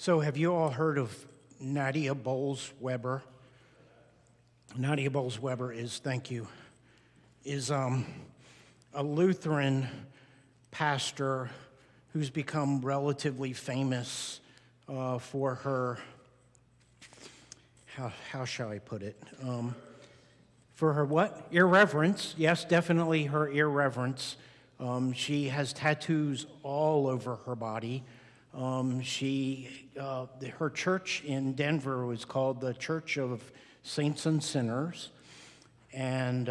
So have you all heard of Nadia Bowles-Weber? Nadia Bowles-Weber is, thank you, is a Lutheran pastor who's become relatively famous for her, how shall I put it? For her what? Irreverence. Yes, definitely her irreverence. She has tattoos all over her body. Her church in Denver was called the Church of Saints and Sinners. And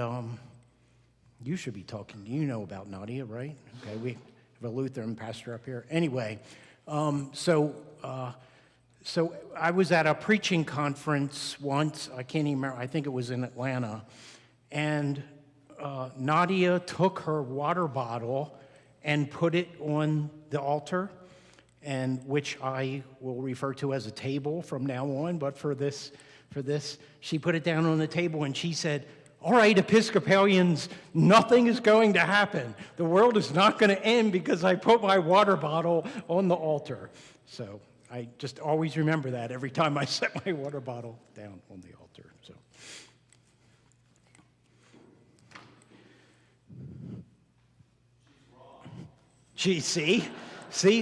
you should be talking, you know about Nadia, right? Okay, we have a Lutheran pastor up here. Anyway, so I was at a preaching conference once, I can't even remember, I think it was in Atlanta, and Nadia took her water bottle and put it on the altar, and which I will refer to as a table from now on, but for this, she put it down on the table and she said, "All right, Episcopalians, nothing is going to happen. The world is not going to end because I put my water bottle on the altar." So I just always remember that every time I set my water bottle down on the altar. So. Gee, see,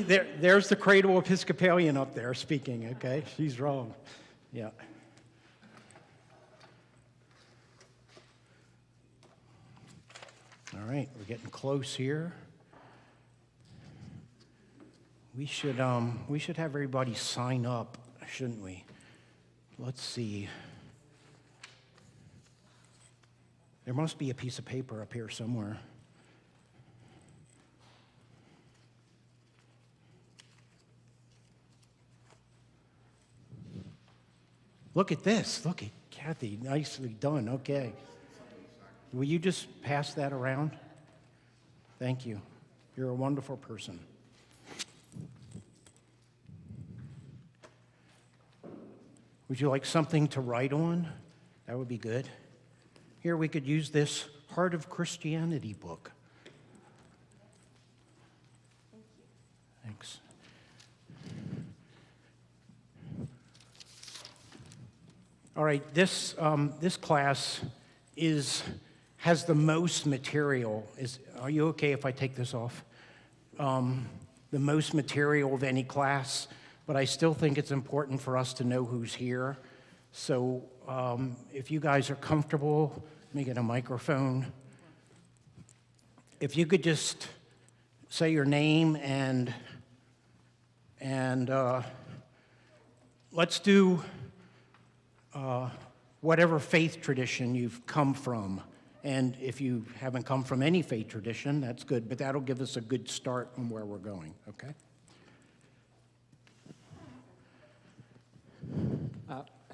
there's the cradle Episcopalian up there speaking, okay? She's wrong, yeah. All right, we're getting close here. We should have everybody sign up, shouldn't we? Let's see. There must be a piece of paper up here somewhere. Look at this. Look at Kathy. Nicely done. Okay. Will you just pass that around? Thank you. You're a wonderful person. Would you like something to write on? That would be good. Here, we could use this Heart of Christianity book. Thanks. All right, this class has the most material. Are you okay if I take this off? The most material of any class, but I still think it's important for us to know who's here. So if you guys are comfortable, let me get a microphone. If you could just say your name and let's do whatever faith tradition you've come from. And if you haven't come from any faith tradition, that's good, but that'll give us a good start on where we're going, okay?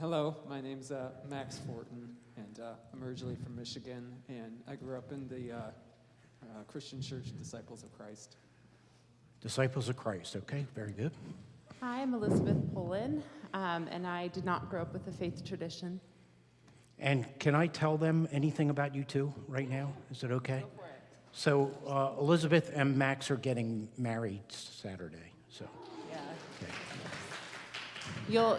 Hello, my name's Max Fortin, and I'm originally from Michigan, and I grew up in the Christian Church Disciples of Christ. Disciples of Christ, okay, very good. Hi, I'm Elizabeth Pullen, and I did not grow up with a faith tradition. And can I tell them anything about you two right now? Is it okay? Go for it. So Elizabeth and Max are getting married Saturday, so. Yeah. Okay.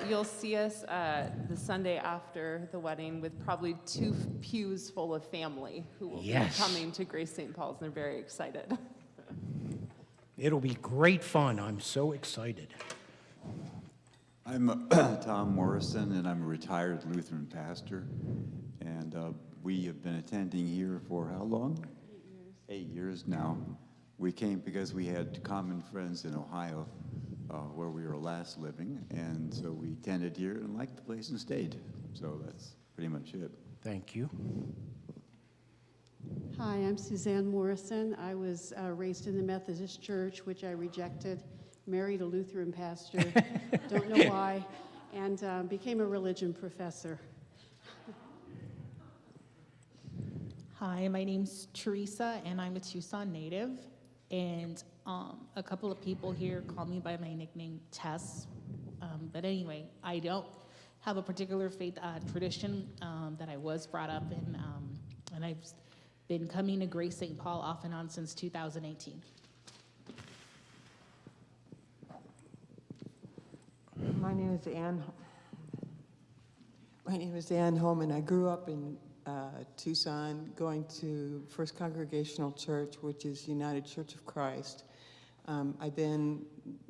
You'll see us the Sunday after the wedding with probably 2 pews full of family who will be coming to Grace St. Paul's, and they're very excited. It'll be great fun. I'm so excited. I'm Tom Morrison, and I'm a retired Lutheran pastor, and we have been attending here for how long? 8 years. 8 years now. We came because we had common friends in Ohio where we were last living, and so we attended here and liked the place and stayed. So that's pretty much it. Thank you. Hi, I'm Suzanne Morrison. I was raised in the Methodist Church, which I rejected, married a Lutheran pastor, don't know why, and became a religion professor. Hi, my name's Teresa, and I'm a Tucson native, and a couple of people here call me by my nickname, Tess, but anyway, I don't have a particular faith tradition that I was brought up in, and I've been coming to Grace St. Paul off and on since 2018. My name is Ann. My name is Ann Holman. I grew up in Tucson, going to First Congregational Church, which is United Church of Christ. I then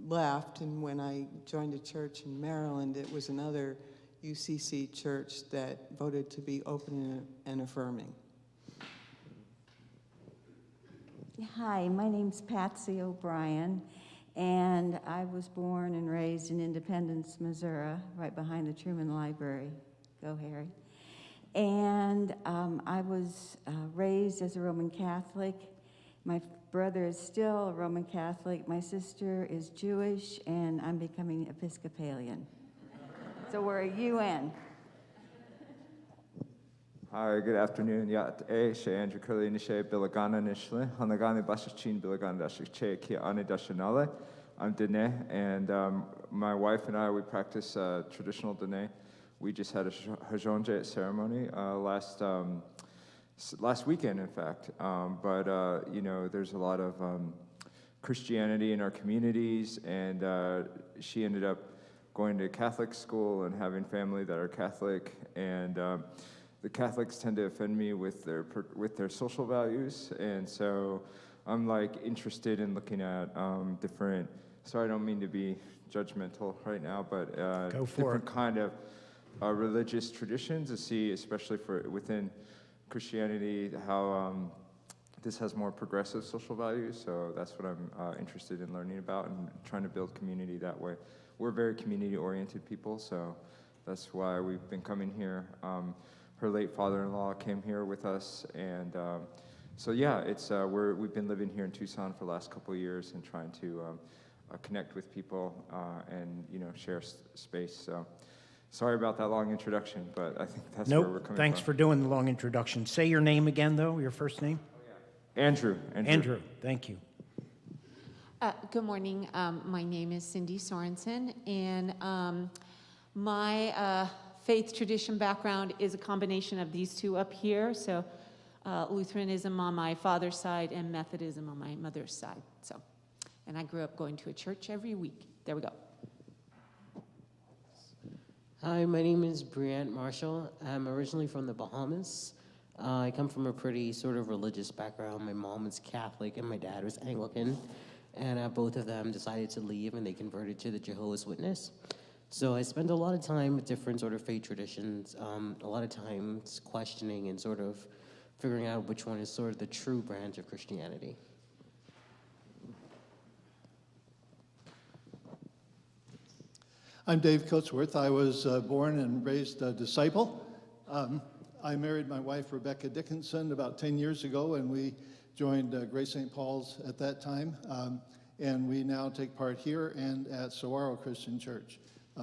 left, and when I joined a church in Maryland, it was another UCC church that voted to be open and affirming. Hi, my name's Patsy O'Brien, and I was born and raised in Independence, Missouri, right behind the Truman Library. Go, Harry. And I was raised as a Roman Catholic. My brother is still a Roman Catholic. My sister is Jewish, and I'm becoming Episcopalian. So we're a UN. Hi, good afternoon. Yat she Andrew Curly nishe Bilagana nishle Hanagani Bashachin Bilagana Dashik Ki Ani Dashanale. I'm Dene, and my wife and I, we practice traditional Dene. We just had a Hajonje ceremony last weekend, in fact. But you know, there's a lot of Christianity in our communities, and she ended up going to Catholic school and having family that are Catholic, and the Catholics tend to offend me with their social values, and so I'm like interested in looking at different. Sorry, I don't mean to be judgmental right now, but different kind of religious traditions to see, especially for within Christianity, how this has more progressive social values. So that's what I'm interested in learning about and trying to build community that way. We're very community-oriented people, so that's why we've been coming here. Her late father-in-law came here with us, and so yeah, it's we've been living here in Tucson for the last couple of years and trying to connect with people and share space. So sorry about that long introduction, but I think that's where we're coming from. Thanks for doing the long introduction. Say your name again, though. Your first name. Andrew. Andrew. Thank you. Good morning. My name is Cindy Sorensen, and my faith tradition background is a combination of these two up here. So Lutheranism on my father's side and Methodism on my mother's side. So, and I grew up going to a church every week. There we go. Hi, my name is Brianne Marshall. I'm originally from the Bahamas. I come from a pretty sort of religious background. My mom is Catholic and my dad was Anglican. And both of them decided to leave and they converted to the Jehovah's Witness. So I spend a lot of time with different sort of faith traditions, a lot of times questioning and sort of figuring out which one is sort of the true branch of Christianity. I'm Dave Coatsworth. I was born and raised a disciple. I married my wife, Rebecca Dickinson, about 10 years ago, and we joined Grace St. Paul's at that time. And we now take part here and at Saguaro Christian Church.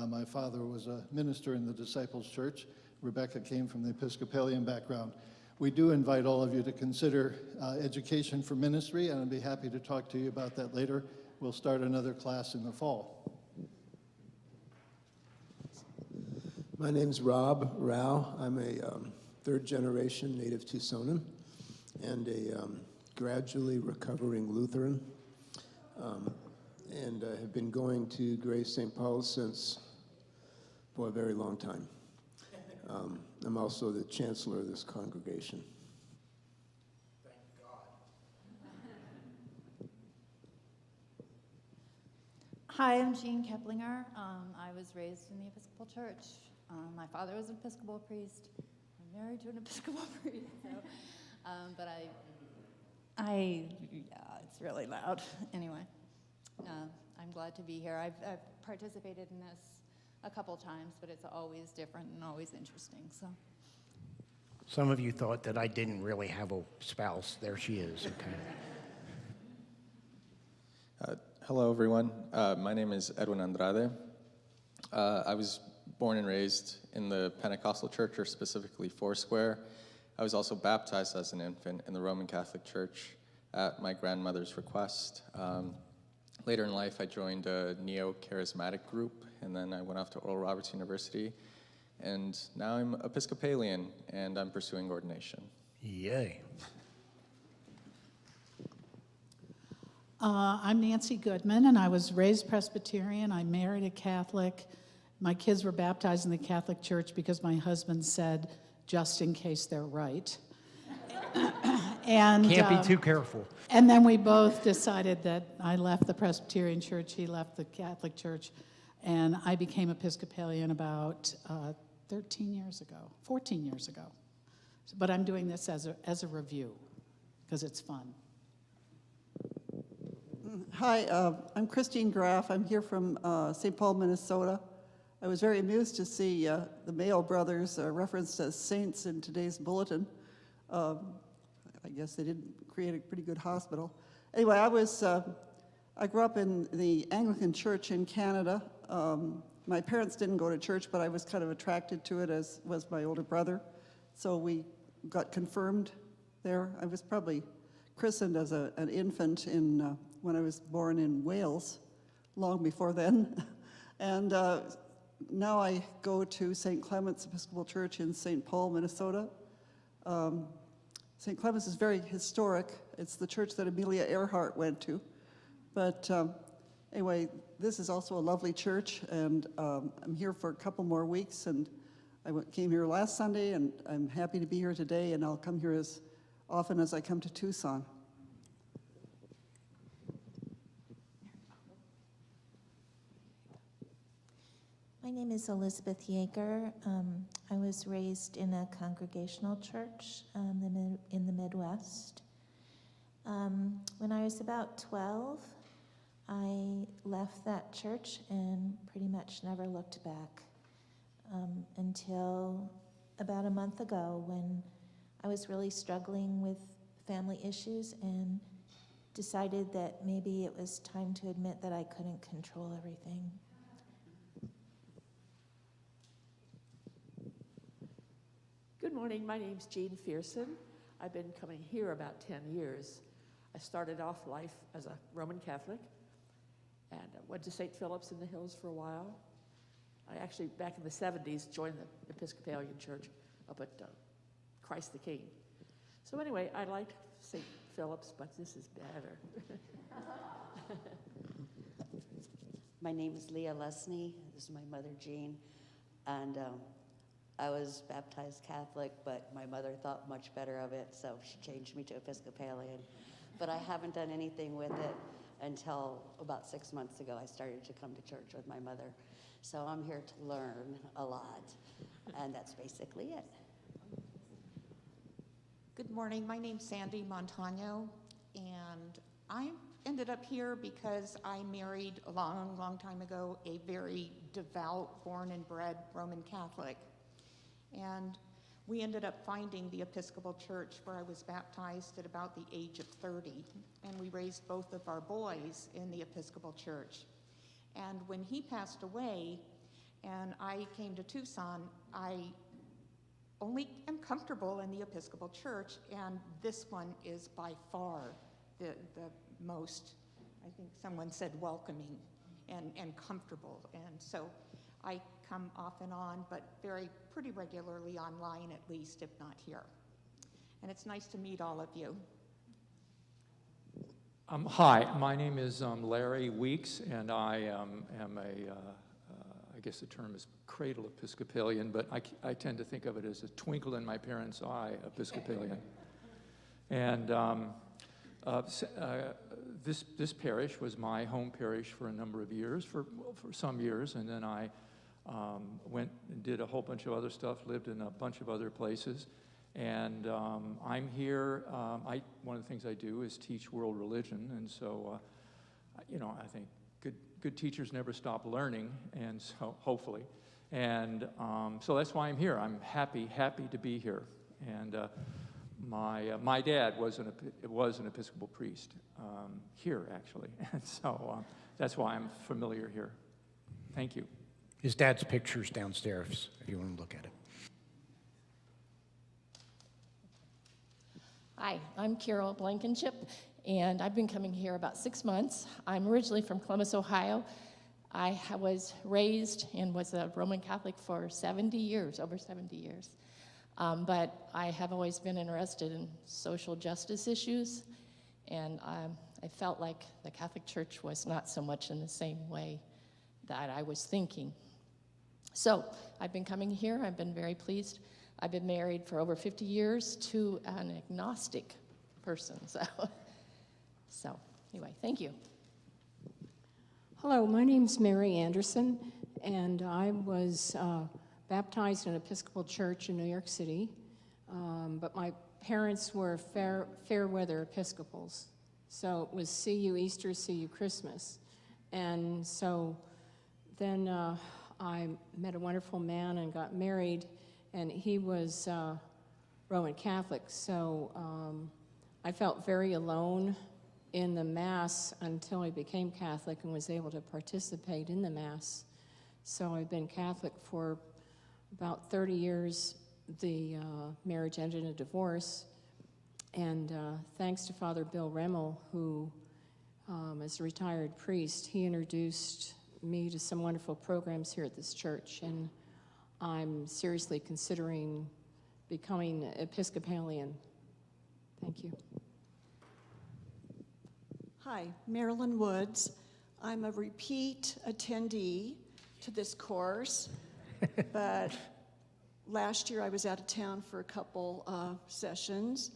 My father was a minister in the Disciples Church. Rebecca came from the Episcopalian background. We do invite all of you to consider education for ministry, and I'd be happy to talk to you about that later. We'll start another class in the fall. My name's Rob Rao. I'm a third-generation native Tucsonan and a gradually recovering Lutheran, and have been going to Grace St. Paul's since, for a very long time. I'm also the chancellor of this congregation. Thank God. Hi, I'm Jean Keplinger. I was raised in the Episcopal Church. My father was an Episcopal priest. I'm married to an Episcopal priest. So, but it's really loud. Anyway, I'm glad to be here. I've participated in this a couple times, but it's always different and always interesting. So. Some of you thought that I didn't really have a spouse. There she is. Okay. Hello, everyone. My name is Edwin Andrade. I was born and raised in the Pentecostal church, or specifically Foursquare. I was also baptized as an infant in the Roman Catholic Church at my grandmother's request. Later in life, I joined a neo-charismatic group, and then I went off to Oral Roberts University. And now I'm Episcopalian, and I'm pursuing ordination. Yay. I'm Nancy Goodman, and I was raised Presbyterian. I married a Catholic, My kids were baptized in the Catholic Church because my husband said, just in case they're right. And Can't be too careful. And then we both decided that I left the Presbyterian Church, he left the Catholic Church, and I became Episcopalian about 14 years ago. But I'm doing this as a review, because it's fun. Hi, I'm Christine Graff. I'm here from St. Paul, Minnesota. I was very amused to see the Mayo brothers referenced as saints in today's bulletin. I guess they did create a pretty good hospital. Anyway, I grew up in the Anglican Church in Canada. My parents didn't go to church, but I was kind of attracted to it, as was my older brother. So we got confirmed there. I was probably christened as an infant when I was born in Wales, long before then. And now I go to St. Clement's Episcopal Church in St. Paul, Minnesota. St. Clement's is very historic. It's the church that Amelia Earhart went to. But anyway, this is also a lovely church, and I'm here for a couple more weeks, and I came here last Sunday, and I'm happy to be here today, and I'll come here as often as I come to Tucson. My name is Elizabeth Yeager. I was raised in a congregational church in the Midwest. When I was about 12, I left that church and pretty much never looked back until about a month ago, when I was really struggling with family issues and decided that maybe it was time to admit that I couldn't control everything. Good morning, my name's Jean Fearson. I've been coming here about 10 years. I started off life as a Roman Catholic and went to St. Philip's in the Hills for a while. I actually, back in the 70s, joined the Episcopalian Church up at Christ the King. So anyway, I liked St. Philip's, but this is better. My name is Leah Lesney. This is my mother, Jean. And I was baptized Catholic, but my mother thought much better of it, so she changed me to Episcopalian. But I haven't done anything with it until about 6 months ago. I started to come to church with my mother. So I'm here to learn a lot, and that's basically it. Good morning, my name's Sandy Montano, and I ended up here because I married a long time ago a very devout, born and bred Roman Catholic. And we ended up finding the Episcopal Church where I was baptized at about the age of 30, and we raised both of our boys in the Episcopal Church. And when he passed away and I came to Tucson, I only am comfortable in the Episcopal Church, and this one is by far the most, I think someone said, welcoming and comfortable. And so I come off and on, but pretty regularly online at least, if not here. And it's nice to meet all of you. Hi, my name is Larry Weeks, and I am I guess the term is cradle Episcopalian, but I tend to think of it as a twinkle in my parents' eye Episcopalian. And this parish was my home parish for a number of years, for some years, and then I went and did a whole bunch of other stuff, lived in a bunch of other places. And I'm here, one of the things I do is teach world religion, and so, I think good teachers never stop learning, and so, hopefully. And so that's why I'm here. I'm happy to be here. And my dad was an Episcopal priest here, actually, and so that's why I'm familiar here. Thank you. His dad's picture's downstairs, if you want to look at it. Hi, I'm Carol Blankenship, and I've been coming here about 6 months. I'm originally from Columbus, Ohio. I was raised and was a Roman Catholic for over 70 years. But I have always been interested in social justice issues, and I felt like the Catholic Church was not so much in the same way that I was thinking. So I've been coming here. I've been very pleased. I've been married for over 50 years to an agnostic person. So anyway, thank you. Hello, my name's Mary Anderson, and I was baptized in an Episcopal church in New York City, but my parents were fair weather Episcopals. So it was see you Easter, see you Christmas. And so then I met a wonderful man and got married, and he was Roman Catholic. So I felt very alone in the Mass until I became Catholic and was able to participate in the Mass. So I've been Catholic for about 30 years. The marriage ended in a divorce. And thanks to Father Bill Remmel, who is a retired priest, he introduced me to some wonderful programs here at this church. And I'm seriously considering becoming Episcopalian. Thank you. Hi, Marilyn Woods. I'm a repeat attendee to this course, but last year I was out of town for a couple sessions,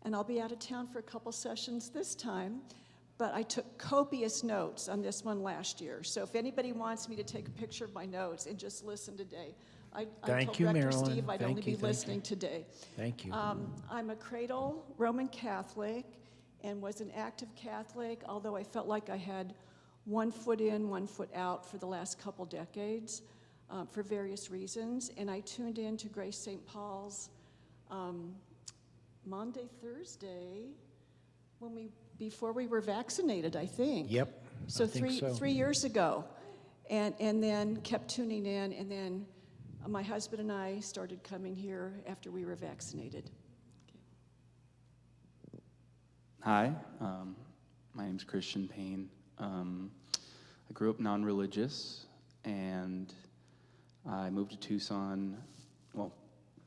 and I'll be out of town for a couple sessions this time, but I took copious notes on this one last year. So if anybody wants me to take a picture of my notes and just listen today, I Thank told you, Rector Marilyn. Steve I'd Thank only you, be thank listening you. today. Thank you. I'm a cradle Roman Catholic and was an active Catholic, although I felt like I had one foot in, one foot out for the last couple decades for various reasons. And I tuned in to Grace St. Paul's Monday, Thursday, before we were vaccinated, I think. Yep. So I think 3 years ago. And then kept tuning in, and then my husband and I started coming here after we were vaccinated. Hi, my name's Christian Payne. I grew up non-religious, and I moved to Tucson, well,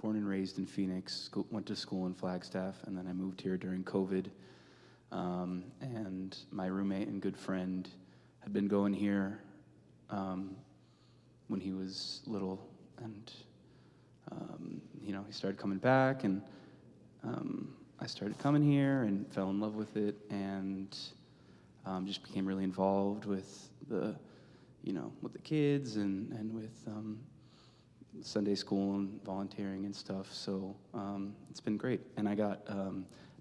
born and raised in Phoenix, went to school in Flagstaff, and then I moved here during COVID. And my roommate and good friend had been going here when he was little, and he started coming back, and I started coming here and fell in love with it, and just became really involved with the kids and with Sunday school and volunteering and stuff. So it's been great, and I got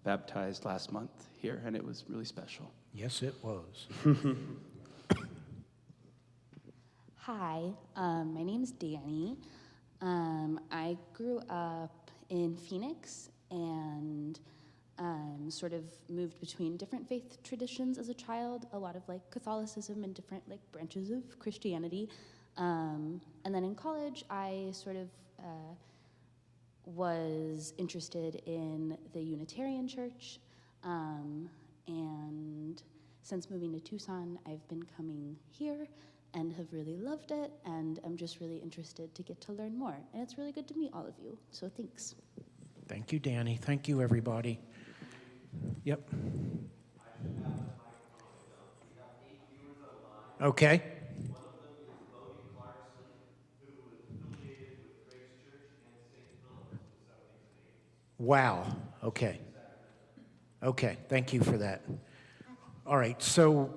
baptized last month here, and it was really special. Yes, it was. Hi, my name's Danny. I grew up in Phoenix and sort of moved between different faith traditions as a child, a lot of Catholicism and different branches of Christianity. And then in college, I sort of was interested in the Unitarian Church. And since moving to Tucson, I've been coming here and have really loved it, and I'm just really interested to get to learn more. And it's really good to meet all of you, so thanks. Thank you, Danny. Thank you, everybody. Yep. Okay. Wow. Okay. Okay. Thank you for that. All right. So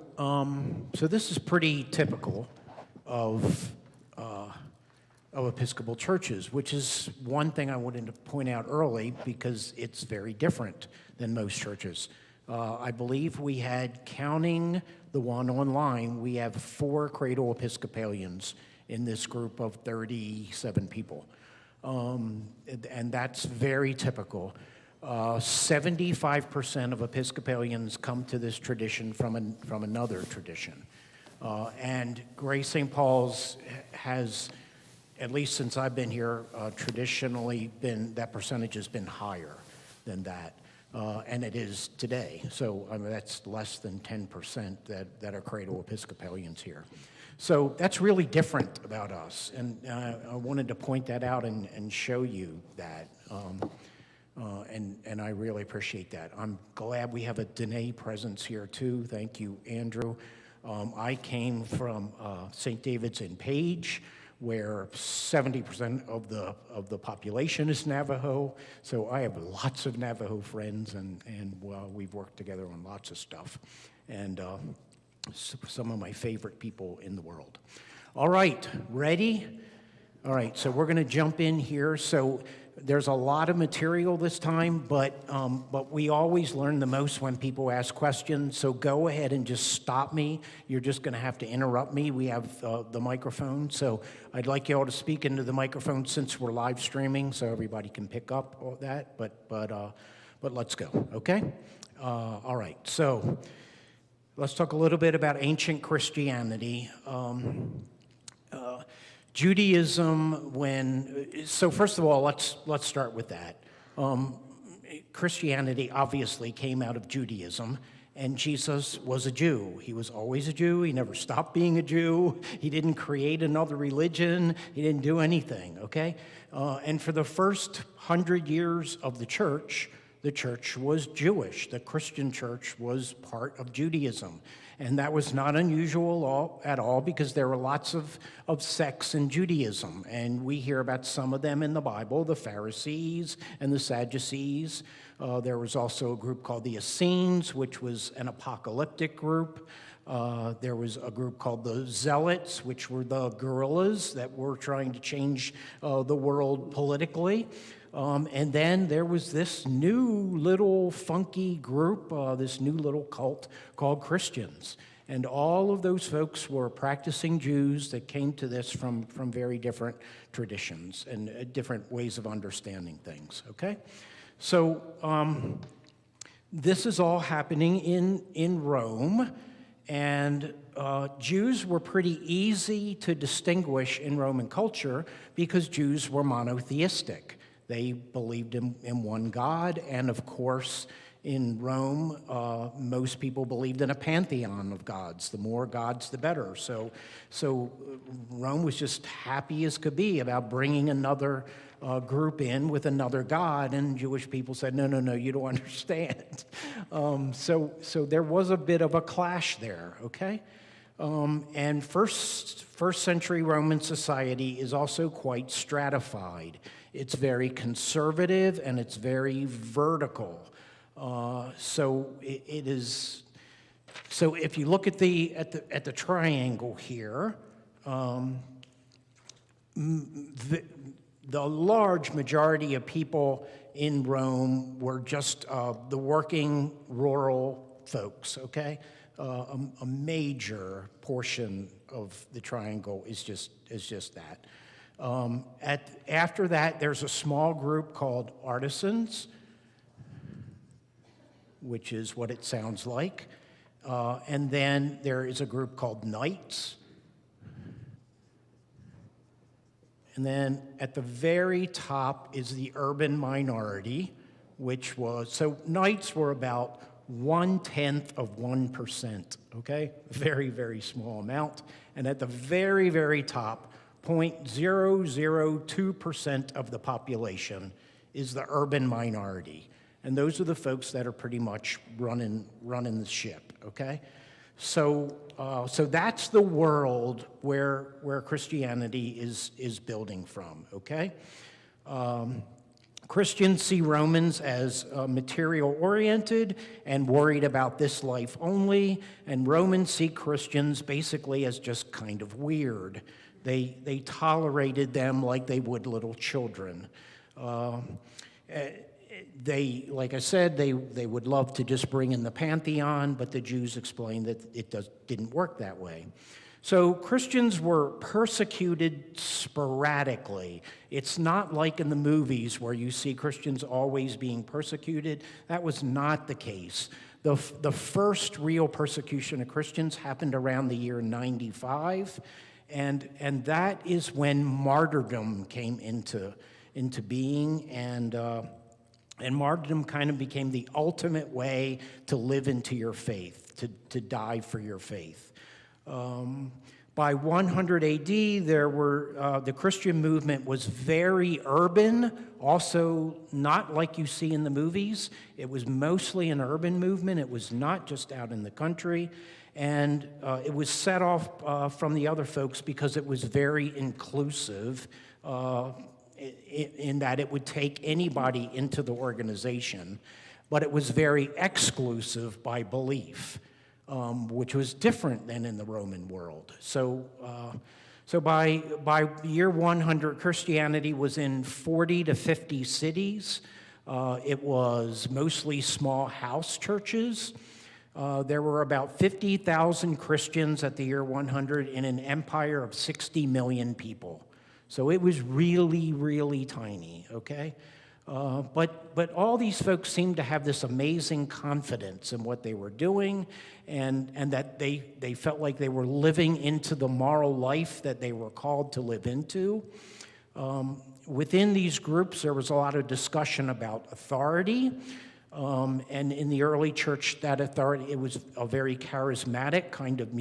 this is pretty typical of Episcopal churches, which is one thing I wanted to point out early because it's very different than most churches. I believe we had, counting the one online, we have 4 cradle Episcopalians in this group of 37 people. And that's very typical. 75% of Episcopalians come to this tradition from another tradition. And Grace St. Paul's has, at least since I've been here, traditionally that percentage has been higher than that. And it is today. So that's less than 10% that are cradle Episcopalians here. So that's really different about us. And I wanted to point that out and show you that. And I really appreciate that. I'm glad we have a Dene presence here too. Thank you, Andrew. I came from St. David's in Page, where 70% of the population is Navajo. So I have lots of Navajo friends, and well, we've worked together on lots of stuff. And some of my favorite people in the world. All right, ready? All right, so we're going to jump in here. So there's a lot of material this time, but we always learn the most when people ask questions. So go ahead and just stop me. You're just going to have to interrupt me. We have the microphone, so I'd like you all to speak into the microphone since we're live streaming, so everybody can pick up all that. But let's go. Okay. All right. So let's talk a little bit about ancient Christianity. Judaism, so first of all, let's start with that. Christianity obviously came out of Judaism, and Jesus was a Jew. He was always a Jew. He never stopped being a Jew. He didn't create another religion. He didn't do anything, okay? And for the first 100 years of the church was Jewish. The Christian church was part of Judaism. And that was not unusual at all because there were lots of sects in Judaism. And we hear about some of them in the Bible, the Pharisees and the Sadducees. There was also a group called the Essenes, which was an apocalyptic group. There was a group called the Zealots, which were the guerrillas that were trying to change the world politically. And then there was this new little funky group, this new little cult called Christians. And all of those folks were practicing Jews that came to this from very different traditions and different ways of understanding things, okay? So this is all happening in Rome, and Jews were pretty easy to distinguish in Roman culture because Jews were monotheistic. They believed in one God, and of course, in Rome, most people believed in a pantheon of gods. The more gods, the better. So Rome was just happy as could be about bringing another group in with another god, and Jewish people said, no, you don't understand. So there was a bit of a clash there, okay? And first century Roman society is also quite stratified. It's very conservative and it's very vertical. So it is. So if you look at the triangle here, the large majority of people in Rome were just the working rural folks. Okay, a major portion of the triangle is just that. After that, there's a small group called artisans, which is what it sounds like. And then there is a group called knights. And then at the very top is the urban minority, which was, so knights were about 0.1%, okay? Very, very small amount. And at the very, very top, 0.002% of the population is the urban minority. And those are the folks that are pretty much running the ship, okay? So that's the world where Christianity is building from, okay? Christians see Romans as material-oriented and worried about this life only, and Romans see Christians basically as just kind of weird. They tolerated them like they would little children. Like I said, they would love to just bring in the pantheon, but the Jews explained that it didn't work that way. So Christians were persecuted sporadically. It's not like in the movies where you see Christians always being persecuted. That was not the case. The first real persecution of Christians happened around the year 95, and that is when martyrdom came into being, and martyrdom kind of became the ultimate way to live into your faith, to die for your faith. By 100 AD, the Christian movement was very urban, also not like you see in the movies. It was mostly an urban movement. It was not just out in the country. And it was set off from the other folks because it was very inclusive in that it would take anybody into the organization, but it was very exclusive by belief, which was different than in the Roman world. So by year 100, Christianity was in 40 to 50 cities. It was mostly small house churches. There were about 50,000 Christians at the year 100 in an empire of 60 million people. So it was really, really tiny, okay? But all these folks seemed to have this amazing confidence in what they were doing, and that they felt like they were living into the moral life that they were called to live into. Within these groups, there was a lot of discussion about authority. And in the early church, that authority, it was a very charismatic kind of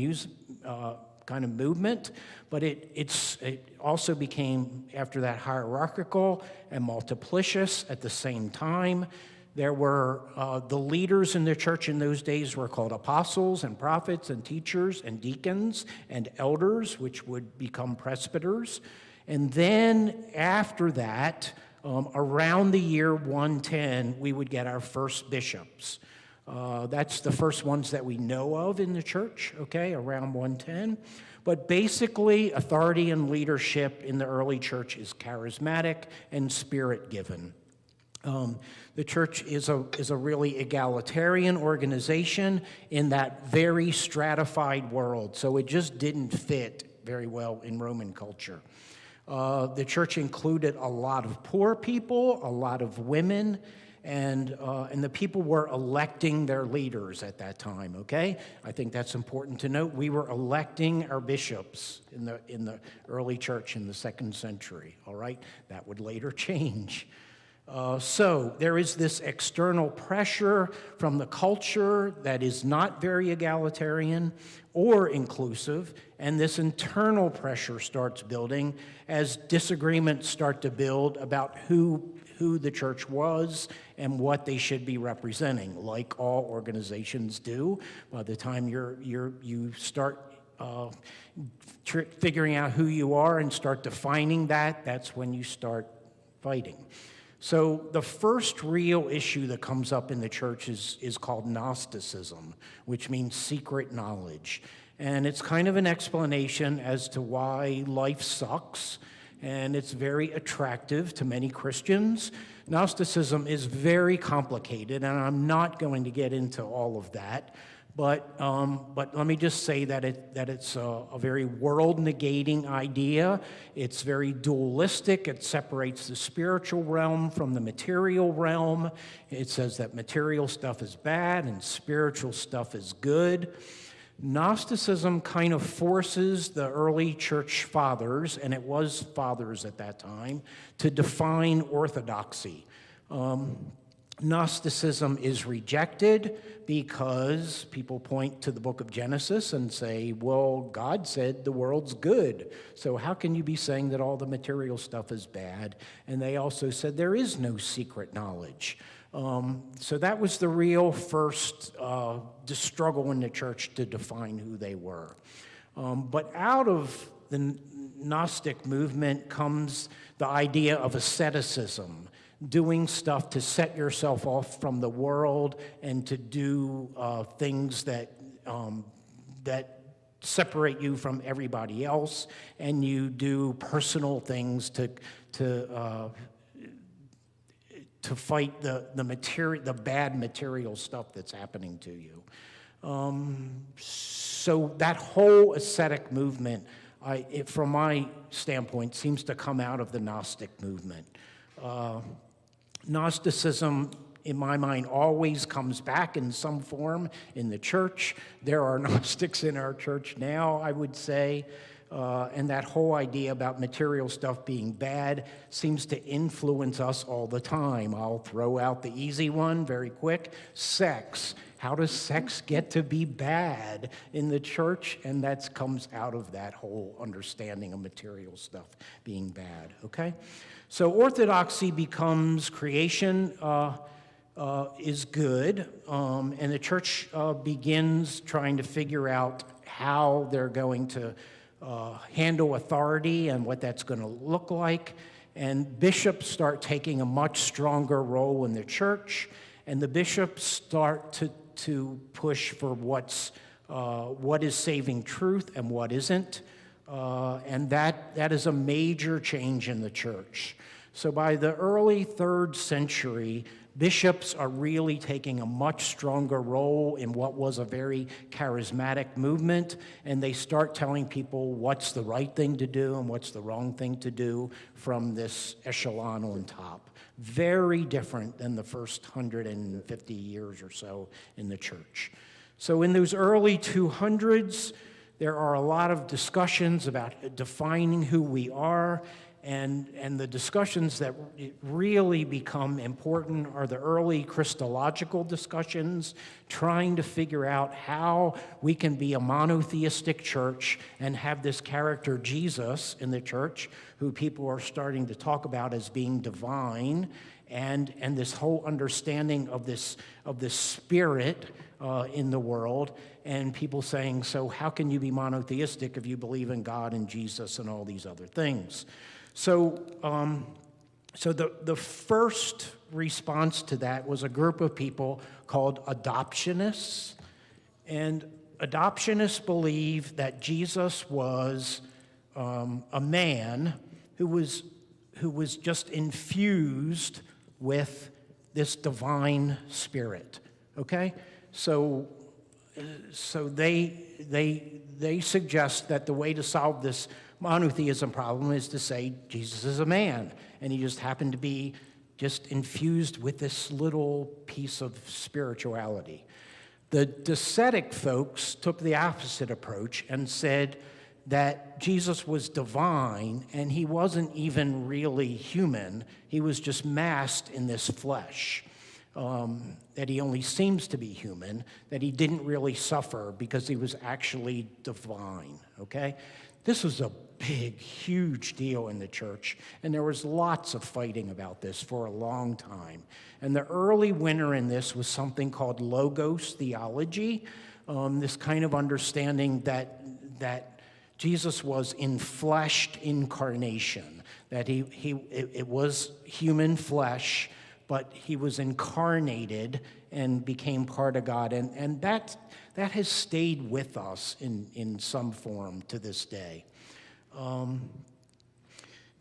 movement, but it also became, after that, hierarchical and multiplicious at the same time. There were the leaders in the church in those days were called apostles and prophets and teachers and deacons and elders, which would become presbyters. And then after that, around the year 110, we would get our first bishops. That's the first ones that we know of in the church, okay, around 110. But basically, authority and leadership in the early church is charismatic and spirit-given. The church is a really egalitarian organization in that very stratified world, so it just didn't fit very well in Roman culture. The church included a lot of poor people, a lot of women, and the people were electing their leaders at that time, okay? I think that's important to note. We were electing our bishops in the early church in the 2nd century, all right? That would later change. So there is this external pressure from the culture that is not very egalitarian or inclusive, and this internal pressure starts building as disagreements start to build about who the church was and what they should be representing, like all organizations do. By the time you start figuring out who you are and start defining that, that's when you start fighting. So the first real issue that comes up in the church is called Gnosticism, which means secret knowledge. And it's kind of an explanation as to why life sucks, and it's very attractive to many Christians. Gnosticism is very complicated, and I'm not going to get into all of that. But let me just say that it's a very world-negating idea. It's very dualistic. It separates the spiritual realm from the material realm. It says that material stuff is bad and spiritual stuff is good. Gnosticism kind of forces the early church fathers, and it was fathers at that time, to define orthodoxy. Gnosticism is rejected because people point to the book of Genesis and say, well, God said the world's good, so how can you be saying that all the material stuff is bad? And they also said there is no secret knowledge. So that was the real first struggle in the church to define who they were. But out of the Gnostic movement comes the idea of asceticism, doing stuff to set yourself off from the world and to do things that separate you from everybody else, and you do personal things to fight the bad material stuff that's happening to you. So that whole ascetic movement, from my standpoint, seems to come out of the Gnostic movement. Gnosticism, in my mind, always comes back in some form in the church. There are Gnostics in our church now, I would say. And that whole idea about material stuff being bad seems to influence us all the time. I'll throw out the easy one very quick. Sex. How does sex get to be bad in the church? And that comes out of that whole understanding of material stuff being bad, okay? So orthodoxy becomes creation is good, and the church begins trying to figure out how they're going to handle authority and what that's going to look like. And bishops start taking a much stronger role in the church, and the bishops start to push for what is saving truth and what isn't. And that is a major change in the church. So by the early 3rd century, bishops are really taking a much stronger role in what was a very charismatic movement, and they start telling people what's the right thing to do and what's the wrong thing to do from this echelon on top. Very different than the first 150 years or so in the church. So in those early 200s, there are a lot of discussions about defining who we are, and the discussions that really become important are the early Christological discussions, trying to figure out how we can be a monotheistic church and have this character Jesus in the church, who people are starting to talk about as being divine, and this whole understanding of this spirit in the world, and people saying, so how can you be monotheistic if you believe in God and Jesus and all these other things? So the first response to that was a group of people called adoptionists. And adoptionists believe that Jesus was a man who was just infused with this divine spirit. Okay? So they suggest that the way to solve this monotheism problem is to say Jesus is a man, and he just happened to be just infused with this little piece of spirituality. The Docetic folks took the opposite approach and said that Jesus was divine, and he wasn't even really human. He was just masked in this flesh. That he only seems to be human, that he didn't really suffer because he was actually divine, okay? This was a big, huge deal in the church, and there was lots of fighting about this for a long time. And the early winner in this was something called Logos theology, this kind of understanding that Jesus was enfleshed incarnation, that it was human flesh, but he was incarnated and became part of God. And that has stayed with us in some form to this day.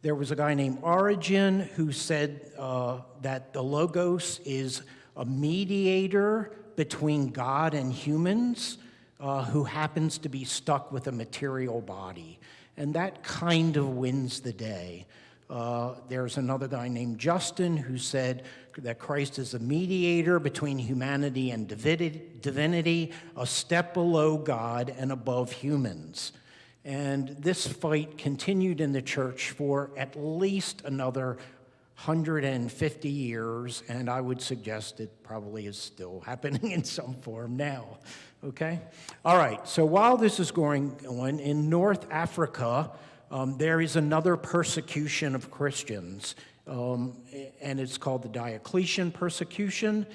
There was a guy named Origen who said that the Logos is a mediator between God and humans who happens to be stuck with a material body. And that kind of wins the day. There's another guy named Justin who said that Christ is a mediator between humanity and divinity, a step below God and above humans. And this fight continued in the church for at least another 150 years, and I would suggest it probably is still happening in some form now. Okay? All right, so while this is going on, in North Africa, there is another persecution of Christians, and it's called the Diocletian persecution,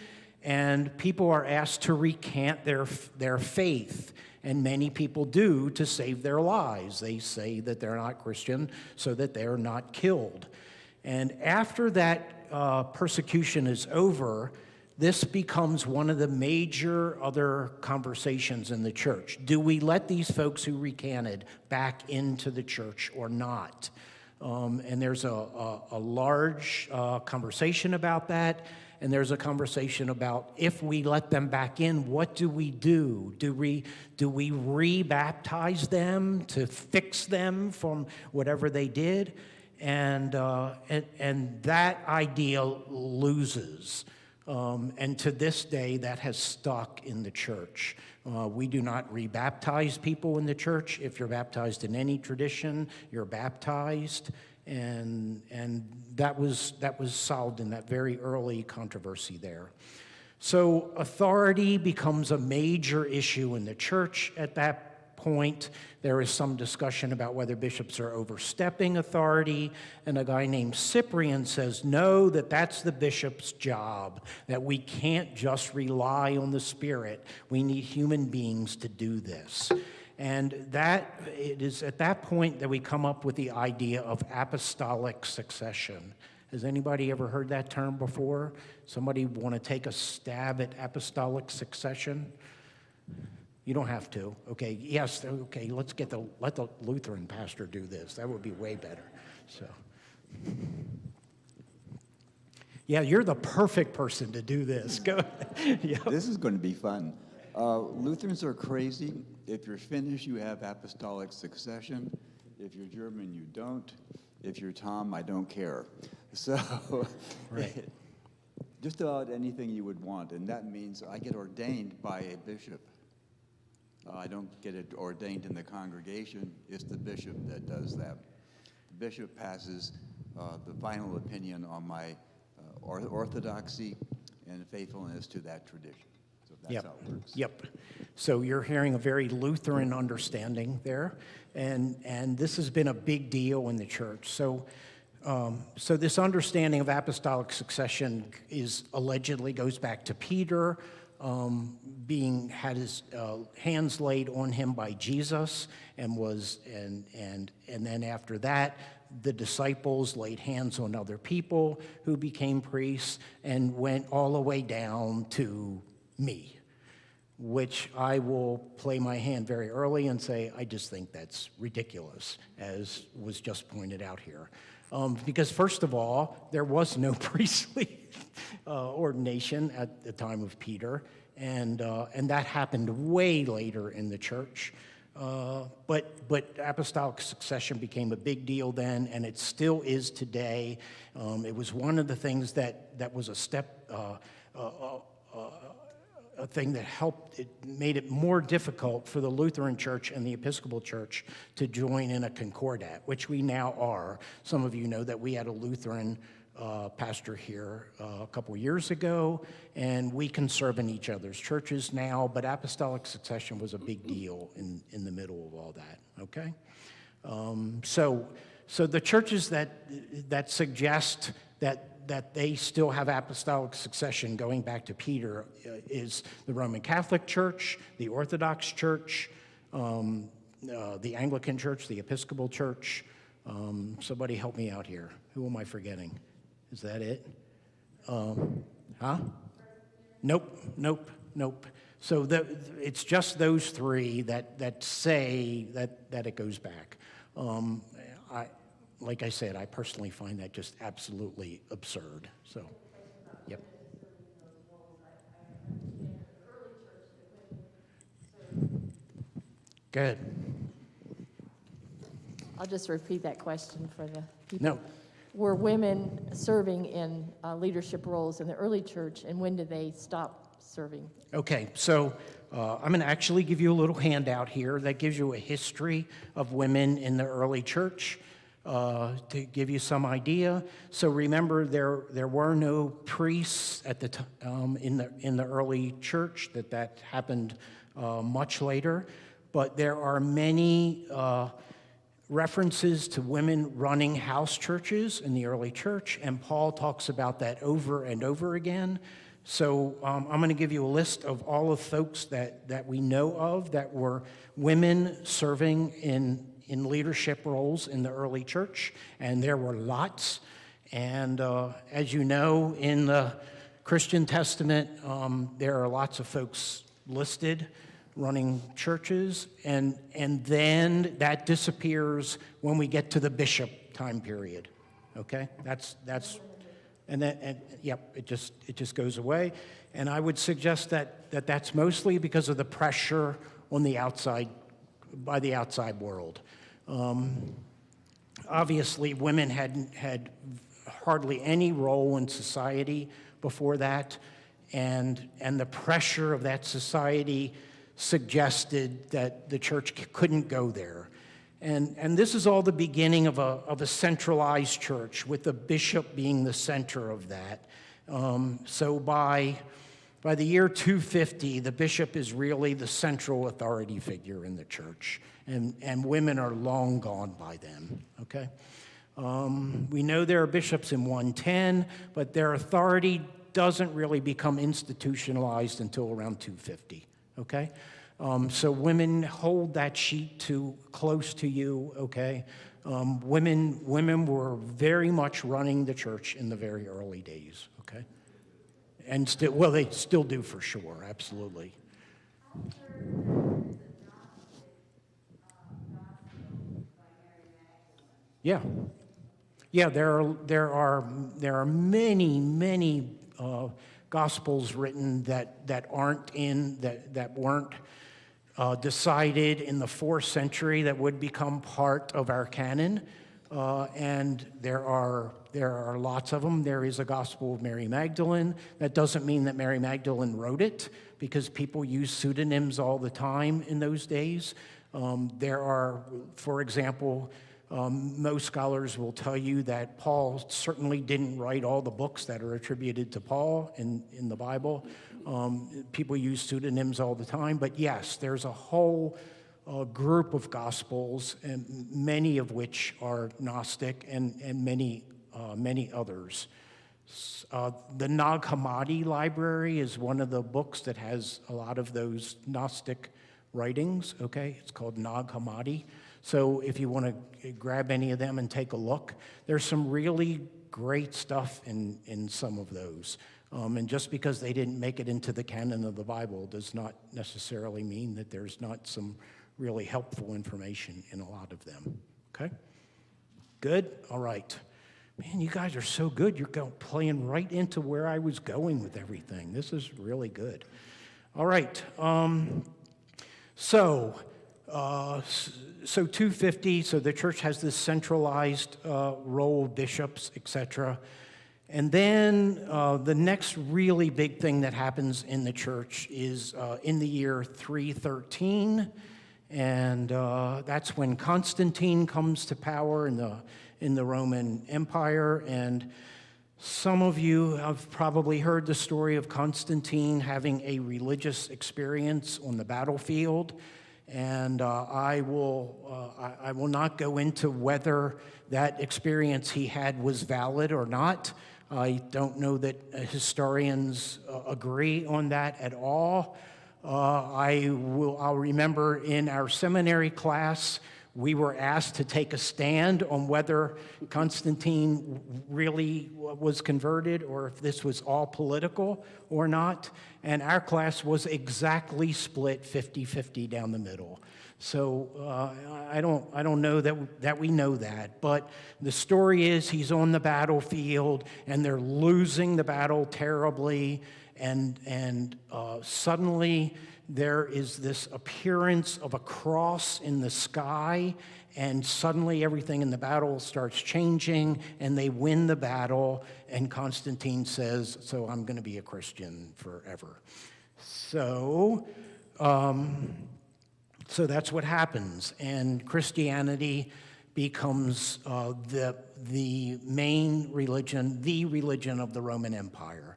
and people are asked to recant their faith, and many people do to save their lives. They say that they're not Christian so that they're not killed. And after that persecution is over, this becomes one of the major other conversations in the church. Do we let these folks who recanted back into the church or not? And there's a large conversation about that, and there's a conversation about if we let them back in, what do we do? Do we re-baptize them to fix them from whatever they did? And that idea loses. And to this day, that has stuck in the church. We do not rebaptize people in the church. If you're baptized in any tradition, you're baptized. And that was solved in that very early controversy there. So authority becomes a major issue in the church at that point. There is some discussion about whether bishops are overstepping authority, and a guy named Cyprian says, no, that's the bishop's job, that we can't just rely on the Spirit. We need human beings to do this. And it is at that point that we come up with the idea of apostolic succession. Has anybody ever heard that term before? Somebody want to take a stab at apostolic succession? You don't have to. Okay, yes, okay, let the Lutheran pastor do this. That would be way better. So, yeah, you're the perfect person to do this. Go ahead. Yeah. This is going to be fun. Lutherans are crazy. If you're Finnish, you have apostolic succession. If you're German, you don't. If you're Tom, I don't care. So, right. Just about anything you would want, and that means I get ordained by a bishop. I don't get it ordained in the congregation. It's the bishop that does that. The bishop passes the final opinion on my orthodoxy and faithfulness to that tradition. So that's how it works. Yep. So you're hearing a very Lutheran understanding there, and this has been a big deal in the church. So this understanding of apostolic succession allegedly goes back to Peter, had his hands laid on him by Jesus, and then after that, the disciples laid hands on other people who became priests, and went all the way down to me, which I will play my hand very early and say, I just think that's ridiculous, as was just pointed out here. Because first of all, there was no priestly ordination at the time of Peter, and that happened way later in the church. But apostolic succession became a big deal then, and it still is today. It was one of the things that was a step, a thing that helped. It made it more difficult for the Lutheran Church and the Episcopal Church to join in a concordat, which we now are. Some of you know that we had a Lutheran pastor here a couple years ago, and we can serve in each other's churches now, but apostolic succession was a big deal in the middle of all that, okay? So the churches that suggest that they still have apostolic succession going back to Peter is the Roman Catholic Church, the Orthodox Church, the Anglican Church, the Episcopal Church. Somebody help me out here. Who am I forgetting? Is that it? Nope. So it's just those three that say that it goes back. Like I said, I personally find that just absolutely absurd. So, yep. Good. I'll just repeat that question for the people. No. Were women serving in leadership roles in the early church, and when did they stop serving? Okay, so I'm going to actually give you a little handout here that gives you a history of women in the early church. To give you some idea, so remember there were no priests at the in the early church. That happened much later, but there are many references to women running house churches in the early church, and Paul talks about that over and over again. So I'm going to give you a list of all the folks that we know of that were women serving in leadership roles in the early church, and there were lots. And as you know, in the Christian Testament, there are lots of folks listed running churches, and then that disappears when we get to the bishop time period. Okay, yep, it just goes away. And I would suggest that's mostly because of the pressure on the outside, by the outside world. Obviously, women had hardly any role in society before that, and the pressure of that society suggested that the church couldn't go there. And this is all the beginning of a centralized church, with the bishop being the center of that. So by By the year 250, the bishop is really the central authority figure in the church, and women are long gone by then, okay? We know there are bishops in 110, but their authority doesn't really become institutionalized until around 250, okay? So women, hold that sheet close to you, okay? Women were very much running the church in the very early days, okay? And still, well, they still do for sure, absolutely. Yeah. Yeah, there are many gospels written that weren't decided in the 4th century that would become part of our canon, and there are lots of them. There is a Gospel of Mary Magdalene. That doesn't mean that Mary Magdalene wrote it, because people used pseudonyms all the time in those days. There are, for example, most scholars will tell you that Paul certainly didn't write all the books that are attributed to Paul in the Bible. People use pseudonyms all the time, but yes, there's a whole group of Gospels, and many of which are Gnostic, and many others. The Nag Hammadi library is one of the books that has a lot of those Gnostic writings, okay? It's called Nag Hammadi. So if you want to grab any of them and take a look, there's some really great stuff in some of those. And just because they didn't make it into the canon of the Bible does not necessarily mean that there's not some really helpful information in a lot of them, okay? Good? All right. Man, you guys are so good. You're playing right into where I was going with everything. This is really good. All right. So 250, so the church has this centralized role of bishops, etc. And then the next really big thing that happens in the church is in the year 313, and that's when Constantine comes to power in the Roman Empire. And some of you have probably heard the story of Constantine having a religious experience on the battlefield. And I will not go into whether that experience he had was valid or not. I don't know that historians agree on that at all. I'll remember in our seminary class, we were asked to take a stand on whether Constantine really was converted or if this was all political or not. And our class was exactly split 50-50 down the middle. So I don't know that we know that. But the story is he's on the battlefield and they're losing the battle terribly. And suddenly there is this appearance of a cross in the sky, and suddenly everything in the battle starts changing, and they win the battle, and Constantine says, so I'm going to be a Christian forever. So that's what happens, and Christianity becomes the main religion, the religion of the Roman Empire.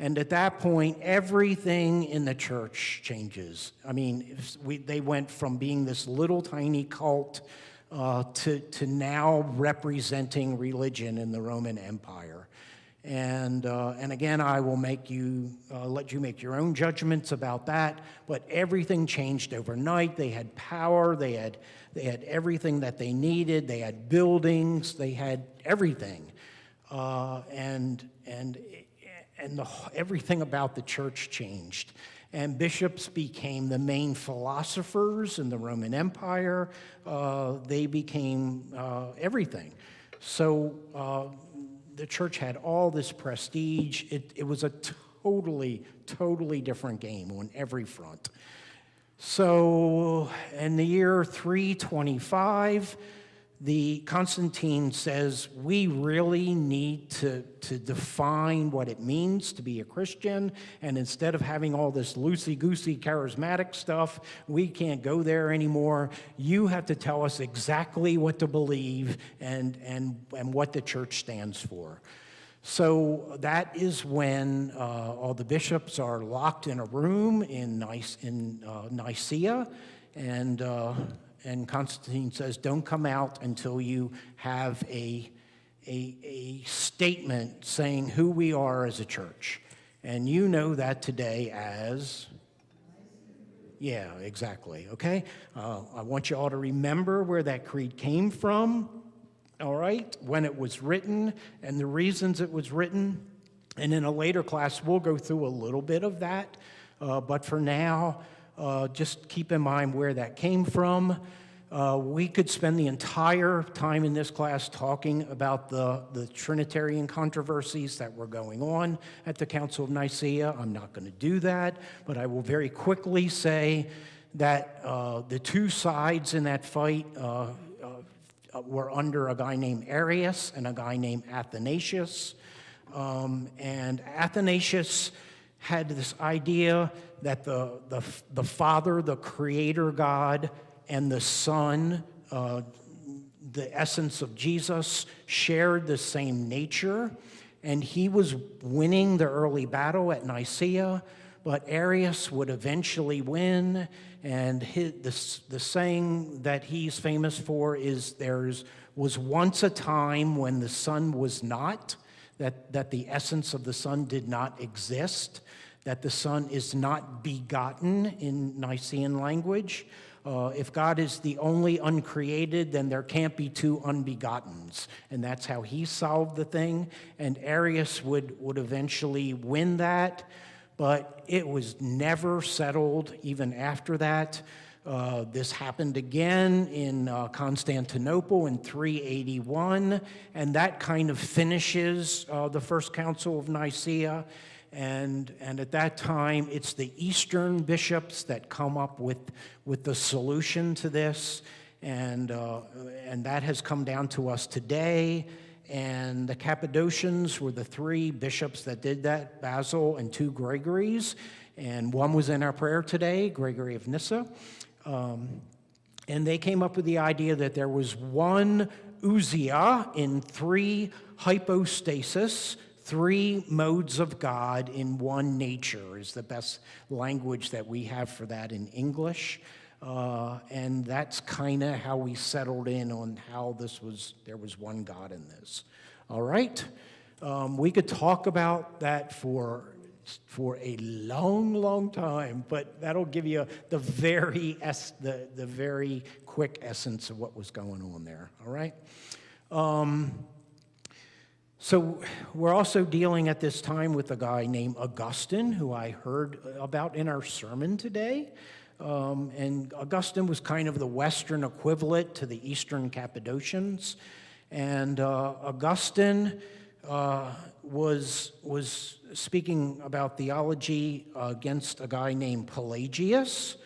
And at that point, everything in the church changes. I mean, they went from being this little tiny cult to now representing religion in the Roman Empire. And again, I will let you make your own judgments about that. But everything changed overnight. They had power. They had everything that they needed. They had buildings. They had everything. Everything about the church changed. And bishops became the main philosophers in the Roman Empire. They became everything. So the church had all this prestige. It was a totally different game on every front. So in the year 325, Constantine says, we really need to define what it means to be a Christian, and instead of having all this loosey-goosey charismatic stuff, we can't go there anymore. You have to tell us exactly what to believe and what the church stands for. So that is when all the bishops are locked in a room in Nicaea, and Constantine says, don't come out until you have a statement saying who we are as a church. And you know that today as... Yeah, exactly, okay? I want you all to remember where that creed came from, all right, when it was written and the reasons it was written. And in a later class, we'll go through a little bit of that. But for now, just keep in mind where that came from. We could spend the entire time in this class talking about the Trinitarian controversies that were going on at the Council of Nicaea. I'm not going to do that, but I will very quickly say that the two sides in that fight were under a guy named Arius and a guy named Athanasius. And Athanasius had this idea that the Father, the Creator God, and the Son, the essence of Jesus, shared the same nature. And he was winning the early battle at Nicaea, but Arius would eventually win. And the saying that he's famous for is there was once a time when the Son was not, that the essence of the Son did not exist, that the Son is not begotten in Nicene language. If God is the only uncreated, then there can't be two unbegottens. And that's how he solved the thing. And Arius would eventually win that. But it was never settled even after that. This happened again in Constantinople in 381, and that kind of finishes the First Council of Nicaea. And at that time, it's the Eastern bishops that come up with the solution to this, and that has come down to us today. And the Cappadocians were the three bishops that did that, Basil and two Gregories, and one was in our prayer today, Gregory of Nyssa. And they came up with the idea that there was one ousia in three hypostasis, three modes of God in one nature is the best language that we have for that in English. And that's kind of how we settled in on how there was one God in this. All right? We could talk about that for a long, long time, but that'll give you the very quick essence of what was going on there. All right? So we're also dealing at this time with a guy named Augustine, who I heard about in our sermon today. And Augustine was kind of the Western equivalent to the Eastern Cappadocians. And Augustine was speaking about theology against a guy named Pelagius.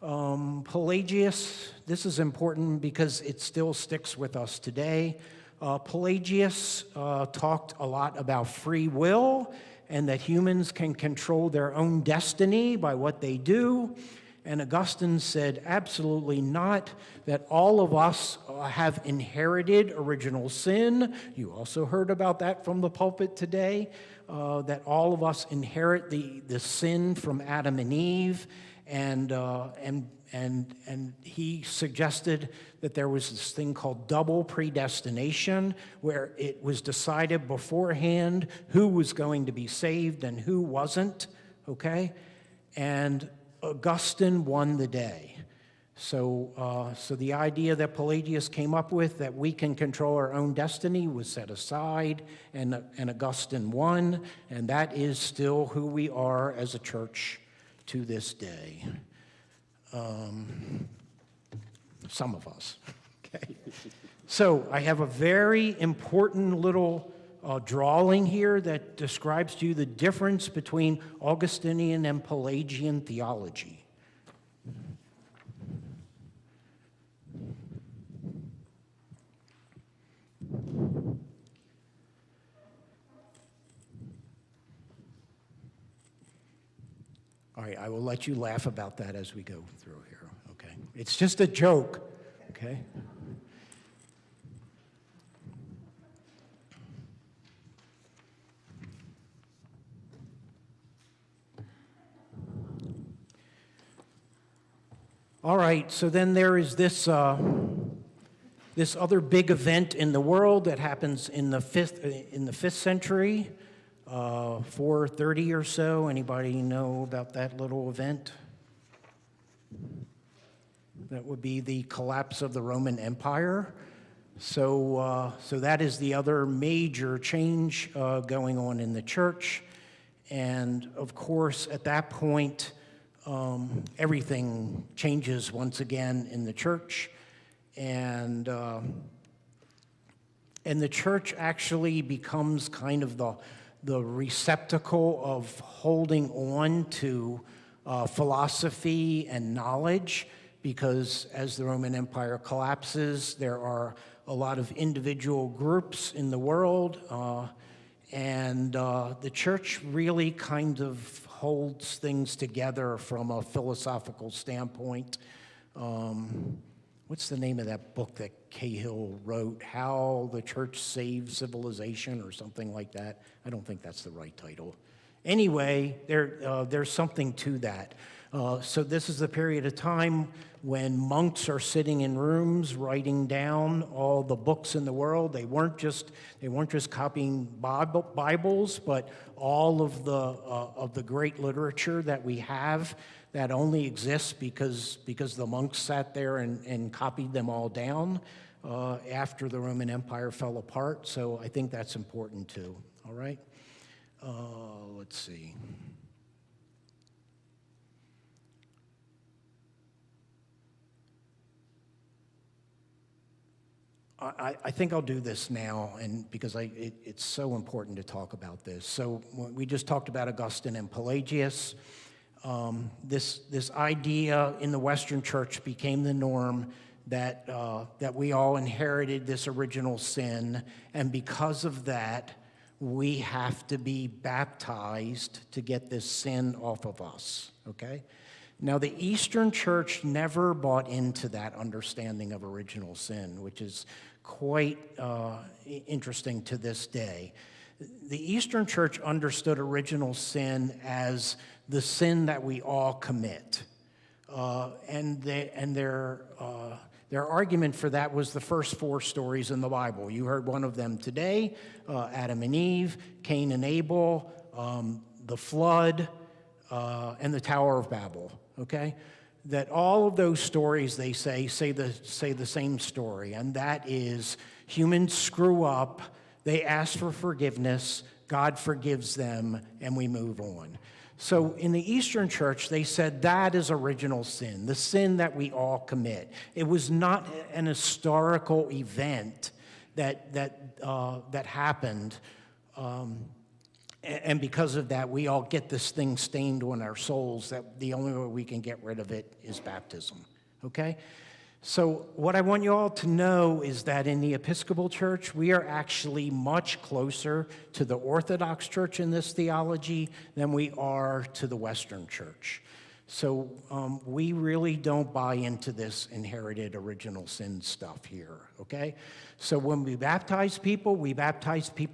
Pelagius, this is important because it still sticks with us today. Pelagius talked a lot about free will and that humans can control their own destiny by what they do. And Augustine said, absolutely not, that all of us have inherited original sin. You also heard about that from the pulpit today, that all of us inherit the sin from Adam and Eve. And he suggested that there was this thing called double predestination, where it was decided beforehand who was going to be saved and who wasn't, okay? And Augustine won the day. So the idea that Pelagius came up with, that we can control our own destiny, was set aside, and Augustine won, and that is still who we are as a church to this day. Some of us, okay? So I have a very important little drawing here that describes to you the difference between Augustinian and Pelagian theology. All right, I will let you laugh about that as we go through here, okay? It's just a joke, okay? All right, so then there is this this other big event in the world that happens in the fifth century, 430 or so. Anybody know about that little event? That would be the collapse of the Roman Empire. So that is the other major change going on in the church. And of course, at that point, everything changes once again in the church. And the church actually becomes kind of the receptacle of holding on to philosophy and knowledge, because as the Roman Empire collapses, there are a lot of individual groups in the world, and the church really kind of holds things together from a philosophical standpoint. What's the name of that book that Cahill wrote? How the Church Saved Civilization, or something like that? I don't think that's the right title. Anyway, there's something to that. So this is the period of time when monks are sitting in rooms writing down all the books in the world. They weren't just copying Bibles, but all of the great literature that we have that only exists because the monks sat there and copied them all down after the Roman Empire fell apart. So I think that's important too. All right. Let's see. I think I'll do this now, and because it's so important to talk about this. So we just talked about Augustine and Pelagius. This idea in the Western Church became the norm that we all inherited this original sin, and because of that, we have to be baptized to get this sin off of us, okay? Now, the Eastern Church never bought into that understanding of original sin, which is quite interesting to this day. The Eastern Church understood original sin as the sin that we all commit. And their argument for that was the first 4 stories in the Bible. You heard one of them today, Adam and Eve, Cain and Abel, the flood, and the Tower of Babel, okay? That all of those stories, they say the same story, and that is humans screw up, they ask for forgiveness, God forgives them, and we move on. So in the Eastern Church, they said that is original sin, the sin that we all commit. It was not an historical event that happened, and because of that, we all get this thing stained on our souls that the only way we can get rid of it is baptism, okay? So what I want you all to know is that in the Episcopal Church, we are actually much closer to the Orthodox Church in this theology than we are to the Western Church. So we really don't buy into this inherited original sin stuff here, okay? So when we baptize people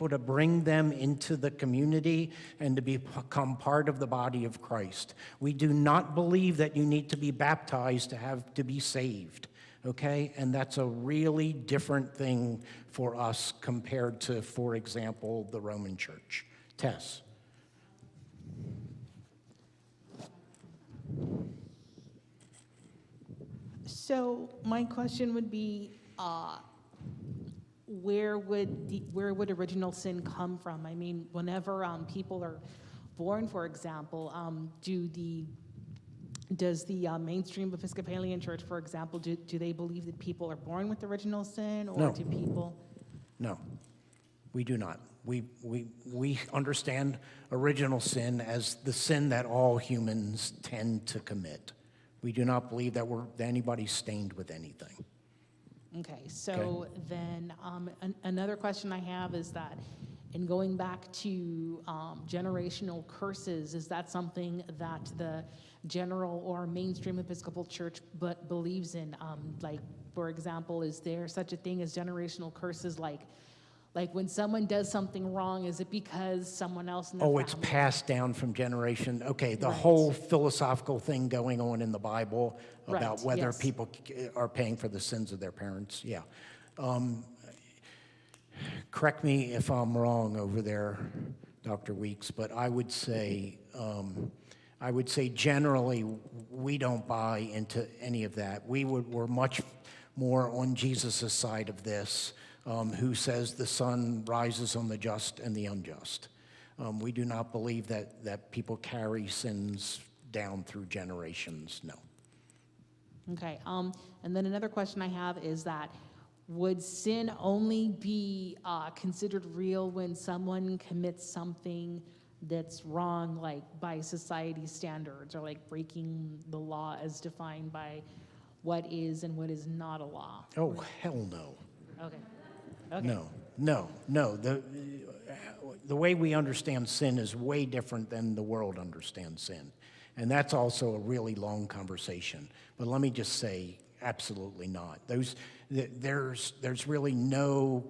to bring them into the community and to become part of the body of Christ. We do not believe that you need to be baptized to be saved, okay? And that's a really different thing for us compared to, for example, the Roman Church. Tess. So my question would be, where would original sin come from? I mean, whenever people are born, for example, does the mainstream Episcopalian Church, for example, do they believe that people are born with original sin, or do people? No, we do not. We understand original sin as the sin that all humans tend to commit. We do not believe that anybody's stained with anything. Okay, so then another question I have is that in going back to generational curses, is that something that the general or mainstream Episcopal Church believes in? Like, for example, is there such a thing as generational curses like Like when someone does something wrong, is it because someone else in their Oh, family? it's passed down from generation. Okay, the Right. whole philosophical thing going on in the Bible about Right, whether yes. people are paying for the sins of their parents. Yeah. Correct me if I'm wrong over there, Dr. Weeks, but I would say generally we don't buy into any of that. We're much more on Jesus' side of this, who says the sun rises on the just and the unjust. We do not believe that people carry sins down through generations, no. Okay, and then another question I have is that would sin only be considered real when someone commits something that's wrong, like by society standards, or like breaking the law as defined by what is and what is not a law? Oh, hell no. Okay. Okay. No. The way we understand sin is way different than the world understands sin. And that's also a really long conversation. But let me just say, absolutely not. There's really no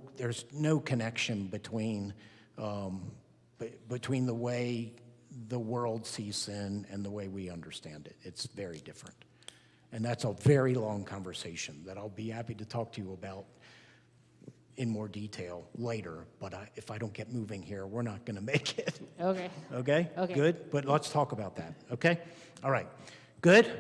connection between the way the world sees sin and the way we understand it. It's very different. And that's a very long conversation that I'll be happy to talk to you about in more detail later, but if I don't get moving here, we're not going to make it. Okay. Okay? Okay. Good? But let's talk about that, okay? All right. Good?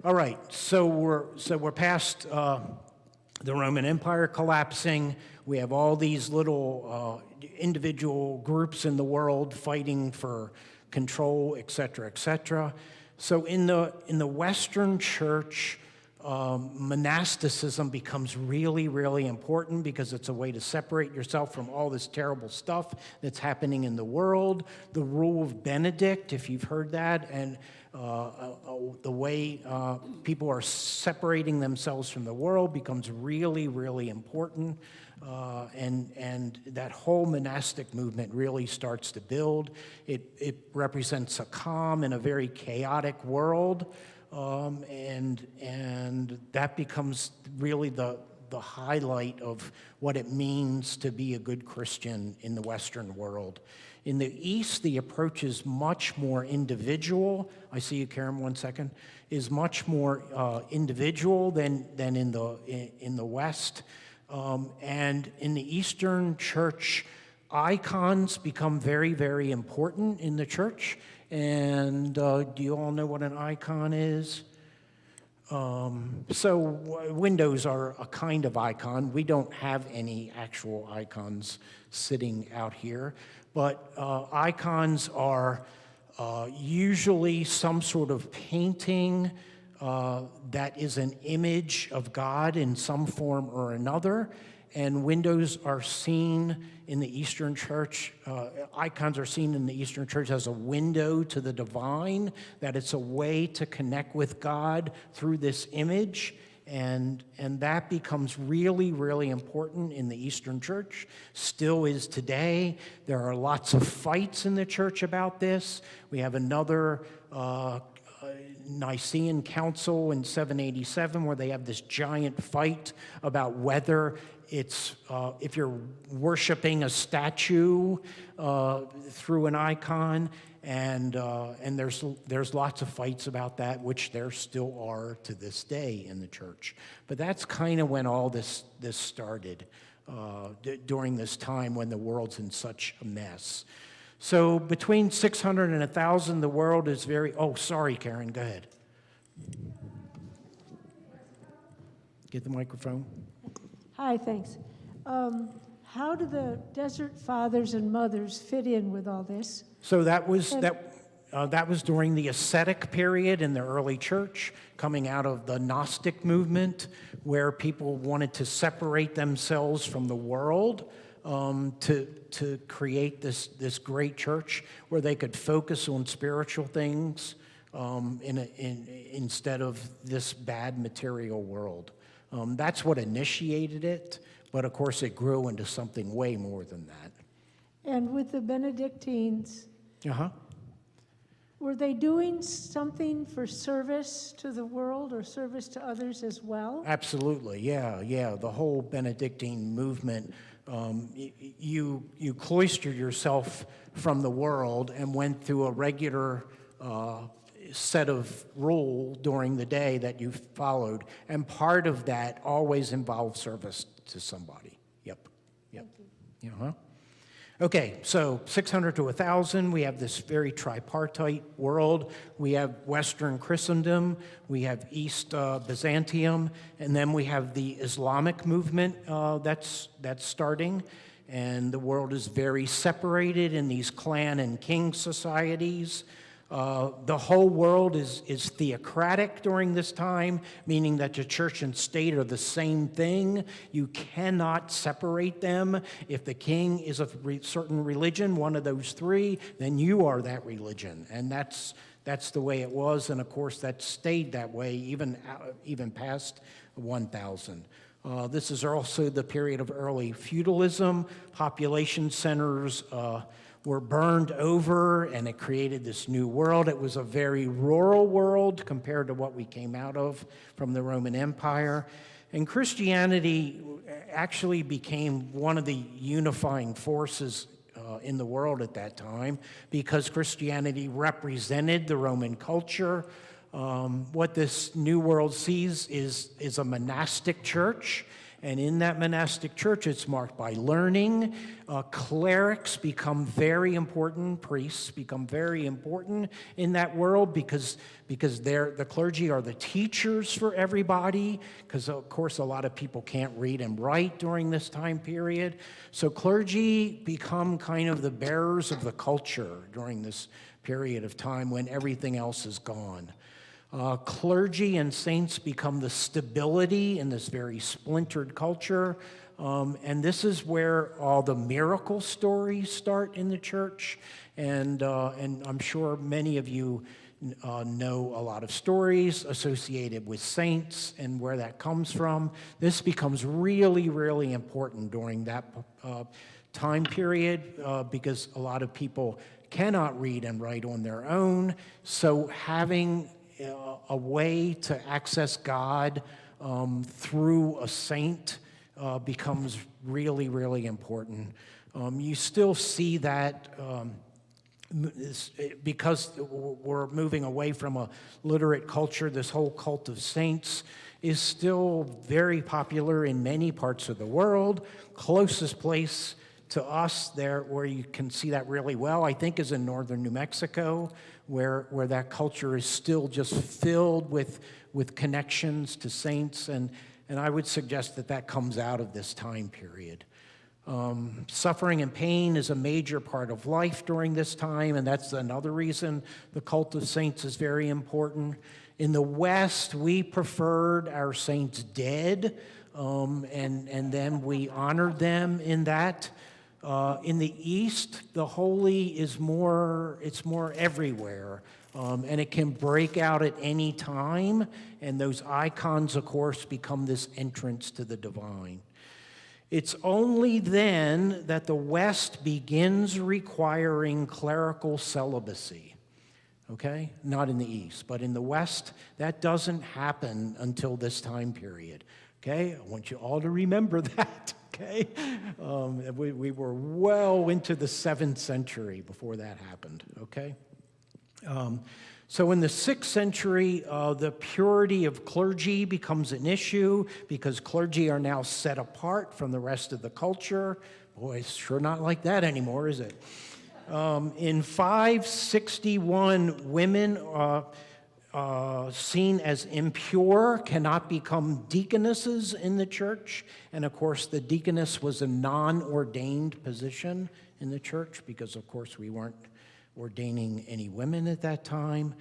All right. So we're past the Roman Empire collapsing. We have all these little individual groups in the world fighting for control, et cetera, et cetera. So in the Western church, monasticism becomes really, really important because it's a way to separate yourself from all this terrible stuff that's happening in the world. The rule of Benedict, if you've heard that, and the way people are separating themselves from the world becomes really, really important. And that whole monastic movement really starts to build. It represents a calm in a very chaotic world. And that becomes really the highlight of what it means to be a good Christian in the Western world. In the East, the approach is much more individual. I see you, Karen, 1 second. Is much more individual than in the West. And in the Eastern church, icons become very, very important in the church. And do you all know what an icon is? So windows are a kind of icon. We don't have any actual icons sitting out here, but icons are usually some sort of painting that is an image of God in some form or another. And windows are seen in the Eastern Church, icons are seen in the Eastern Church as a window to the divine, that it's a way to connect with God through this image. And that becomes really, really important in the Eastern Church, still is today. There are lots of fights in the church about this. We have another Nicene Council in 787 where they have this giant fight about whether it's if you're worshiping a statue through an icon, and there's lots of fights about that, which there still are to this day in the church. But that's kind of when all this started, during this time when the world's in such a mess. So between 600 and 1,000, the world is very... Oh, sorry, Karen, go ahead. Get the microphone. Hi, thanks. How do the Desert Fathers and Mothers fit in with all this? So that was during the ascetic period in the early church, coming out of the Gnostic movement, where people wanted to separate themselves from the world, to create this great church where they could focus on spiritual things instead of this bad material world. That's what initiated it, but of course it grew into something way more than that. And with the Benedictines, Uh-huh. were they doing something for service to the world or service to others as well? Absolutely, yeah. The whole Benedictine movement You cloistered yourself from the world and went through a regular set of rule during the day that you followed, and part of that always involved service to somebody. Yep. Uh-huh. Okay, so 600 to 1,000, we have this very tripartite world. We have Western Christendom, we have East Byzantium, and then we have the Islamic movement that's starting. And the world is very separated in these clan and king societies. The whole world is theocratic during this time, meaning that the church and state are the same thing. You cannot separate them. If the king is a certain religion, one of those three, then you are that religion. And that's the way it was, and of course that stayed that way even past 1,000. This is also the period of early feudalism. Population centers were burned over, and it created this new world. It was a very rural world compared to what we came out of from the Roman Empire. And Christianity actually became one of the unifying forces in the world at that time, because Christianity represented the Roman culture. What this new world sees is a monastic church. And in that monastic church, it's marked by learning. Clerics become very important. Priests become very important in that world because the clergy are the teachers for everybody, because, of course, a lot of people can't read and write during this time period. So clergy become kind of the bearers of the culture during this period of time when everything else is gone. Clergy and saints become the stability in this very splintered culture. And this is where all the miracle stories start in the church. And I'm sure many of you know a lot of stories associated with saints and where that comes from. This becomes really, really important during that time period because a lot of people cannot read and write on their own. So having a way to access God through a saint becomes really, really important. You still see that because we're moving away from a literate culture, this whole cult of saints is still very popular in many parts of the world. Closest place to us there where you can see that really well, I think, is in northern New Mexico, where that culture is still just filled with connections to saints, and I would suggest that comes out of this time period. Suffering and pain is a major part of life during this time, and that's another reason the cult of saints is very important. In the West, we preferred our saints dead, and then we honored them in that. In the East, the holy is more everywhere, and it can break out at any time, and those icons, of course, become this entrance to the divine. It's only then that the West begins requiring clerical celibacy, okay? Not in the East, but in the West, that doesn't happen until this time period, okay? I want you all to remember that. Okay, we were well into the 7th century before that happened, okay? So in the 6th century, the purity of clergy becomes an issue because clergy are now set apart from the rest of the culture. Boy, it's sure not like that anymore, is it? In 561, women seen as impure cannot become deaconesses in the church. And of course, the deaconess was a non-ordained position in the church because, of course, we weren't ordaining any women at that time.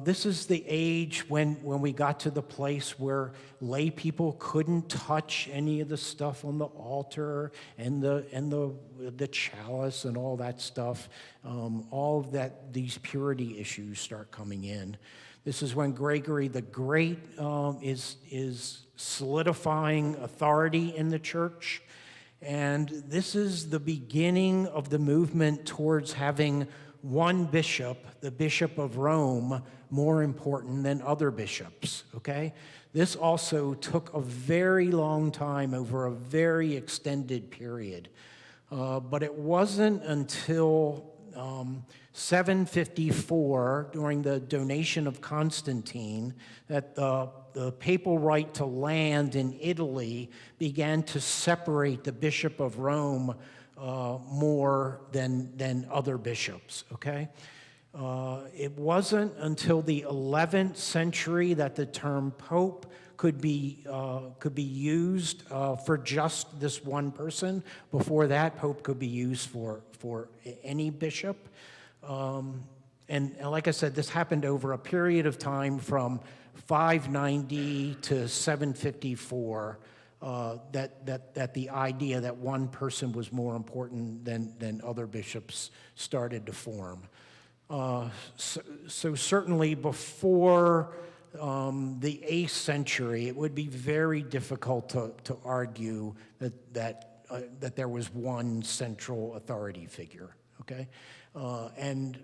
This is the age when we got to the place where lay people couldn't touch any of the stuff on the altar and the chalice and all that stuff. All of that, these purity issues start coming in. This is when Gregory the Great is solidifying authority in the church. And this is the beginning of the movement towards having one bishop, the Bishop of Rome, more important than other bishops, okay? This also took a very long time over a very extended period. But it wasn't until 754, during the donation of Constantine, that the papal right to land in Italy began to separate the Bishop of Rome more than other bishops, okay? It wasn't until the 11th century that the term pope could be used for just this one person. Before that, pope could be used for any bishop. And like I said, this happened over a period of time from 590 to 754, that the idea that one person was more important than other bishops started to form. So certainly before the 8th century, it would be very difficult to argue that there was one central authority figure, okay? And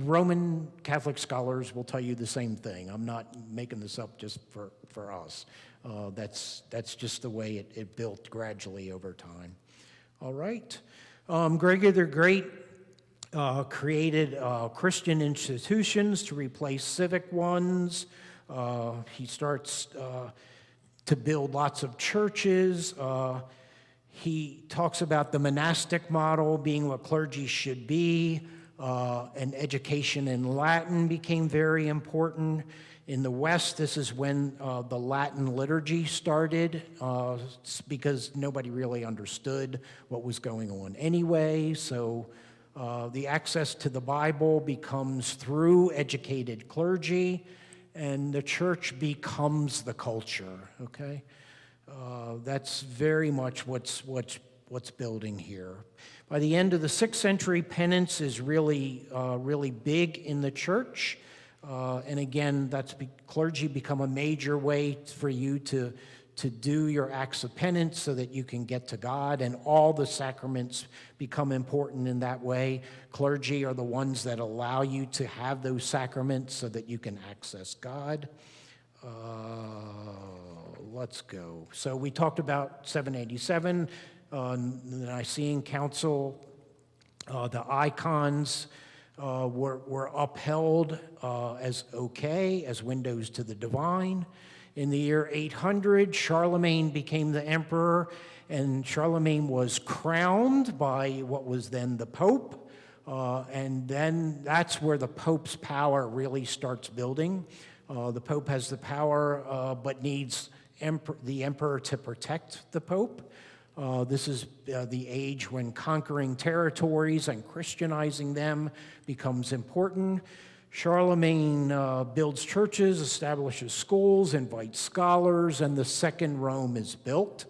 Roman Catholic scholars will tell you the same thing. I'm not making this up just for us. That's just the way it built gradually over time. All right. Gregory the Great created Christian institutions to replace civic ones. He starts to build lots of churches. He talks about the monastic model being what clergy should be, and education in Latin became very important. In the West, this is when the Latin liturgy started, because nobody really understood what was going on anyway. So the access to the Bible becomes through educated clergy, and the church becomes the culture, okay? That's very much what's building here. By the end of the 6th century, penance is really big in the church. And again, clergy become a major way for you to do your acts of penance so that you can get to God, and all the sacraments become important in that way. Clergy are the ones that allow you to have those sacraments so that you can access God. Let's go. So we talked about 787, the Nicene Council. The icons were upheld as okay, as windows to the divine. In the year 800, Charlemagne became the emperor, and Charlemagne was crowned by what was then the Pope. And then that's where the Pope's power really starts building. The Pope has the power, but needs the emperor to protect the Pope. This is the age when conquering territories and Christianizing them becomes important. Charlemagne builds churches, establishes schools, invites scholars, and the Second Rome is built.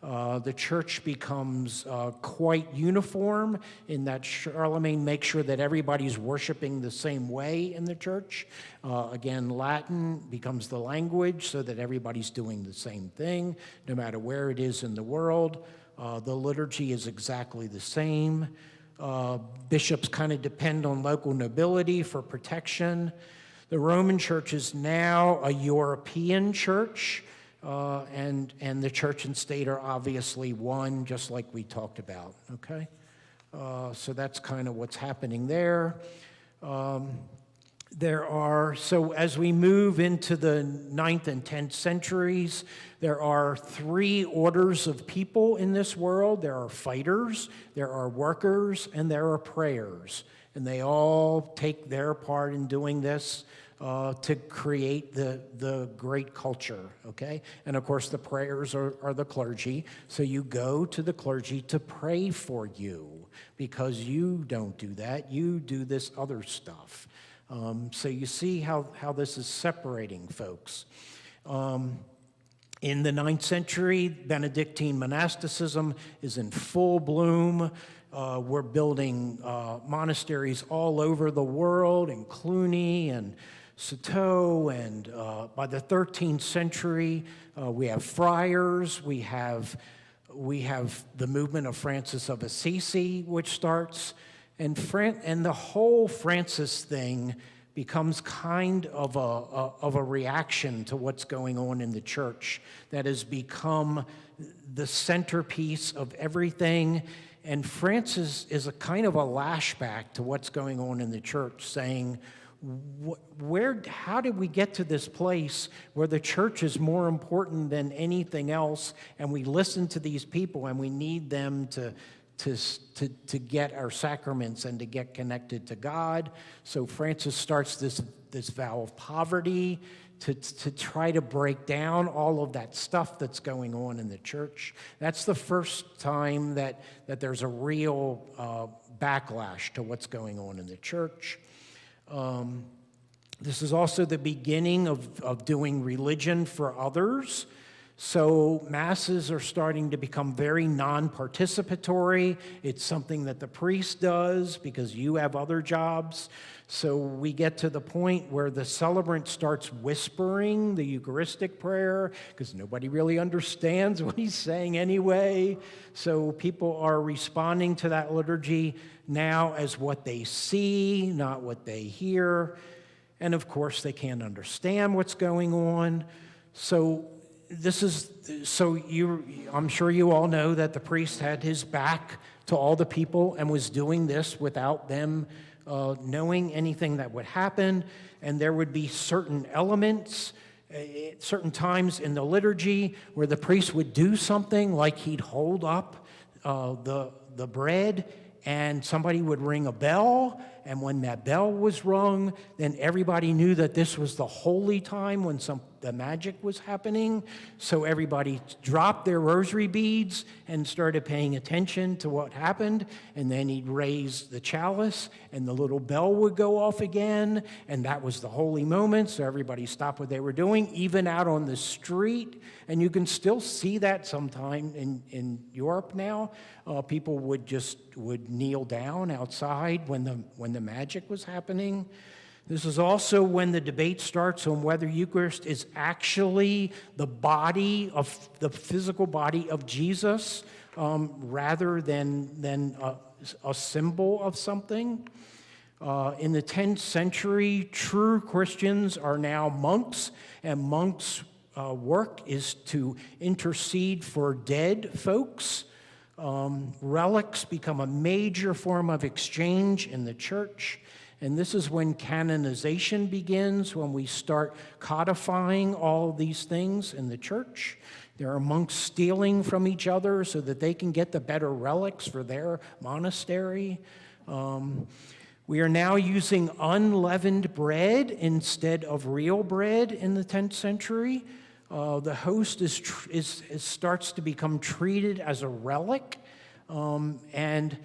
The church becomes quite uniform in that Charlemagne makes sure that everybody's worshiping the same way in the church. Again, Latin becomes the language so that everybody's doing the same thing, no matter where it is in the world. The liturgy is exactly the same. Bishops kind of depend on local nobility for protection. The Roman Church is now a European church. And the church and state are obviously one, just like we talked about, okay? So that's kind of what's happening there. So as we move into the 9th and 10th centuries, there are 3 orders of people in this world. There are fighters, there are workers, and there are prayers. And they all take their part in doing this to create the great culture, okay? And of course, the prayers are the clergy. So you go to the clergy to pray for you, because you don't do that. You do this other stuff. So you see how this is separating folks. In the 9th century, Benedictine monasticism is in full bloom. We're building monasteries all over the world, in Cluny and Citeaux, and by the 13th century, we have friars. We have the movement of Francis of Assisi, which starts. And the whole Francis thing becomes kind of a reaction to what's going on in the church that has become the centerpiece of everything. And Francis is a kind of a lashback to what's going on in the church, saying, how did we get to this place where the church is more important than anything else, and we listen to these people and we need them to get our sacraments and to get connected to God? So Francis starts this vow of poverty to try to break down all of that stuff that's going on in the church. That's the first time that there's a real backlash to what's going on in the church. This is also the beginning of doing religion for others. So masses are starting to become very non-participatory. It's something that the priest does because you have other jobs. So we get to the point where the celebrant starts whispering the Eucharistic prayer because nobody really understands what he's saying anyway. So people are responding to that liturgy now as what they see, not what they hear. And of course, they can't understand what's going on. I'm sure you all know that the priest had his back to all the people and was doing this without them knowing anything that would happen. And there would be certain elements, certain times in the liturgy where the priest would do something, like he'd hold up the bread and somebody would ring a bell, and when that bell was rung, then everybody knew that this was the holy time when the magic was happening. So everybody dropped their rosary beads and started paying attention to what happened, and then he'd raise the chalice, and the little bell would go off again, and that was the holy moment, so everybody stopped what they were doing, even out on the street. And you can still see that sometime in Europe now. People would kneel down outside when the magic was happening. This is also when the debate starts on whether Eucharist is actually the physical body of Jesus, rather than a symbol of something. In the 10th century, true Christians are now monks, and monks' work is to intercede for dead folks. Relics become a major form of exchange in the church. And this is when canonization begins, when we start codifying all these things in the church. There are monks stealing from each other so that they can get the better relics for their monastery. We are now using unleavened bread instead of real bread in the 10th century. The host starts to become treated as a relic, and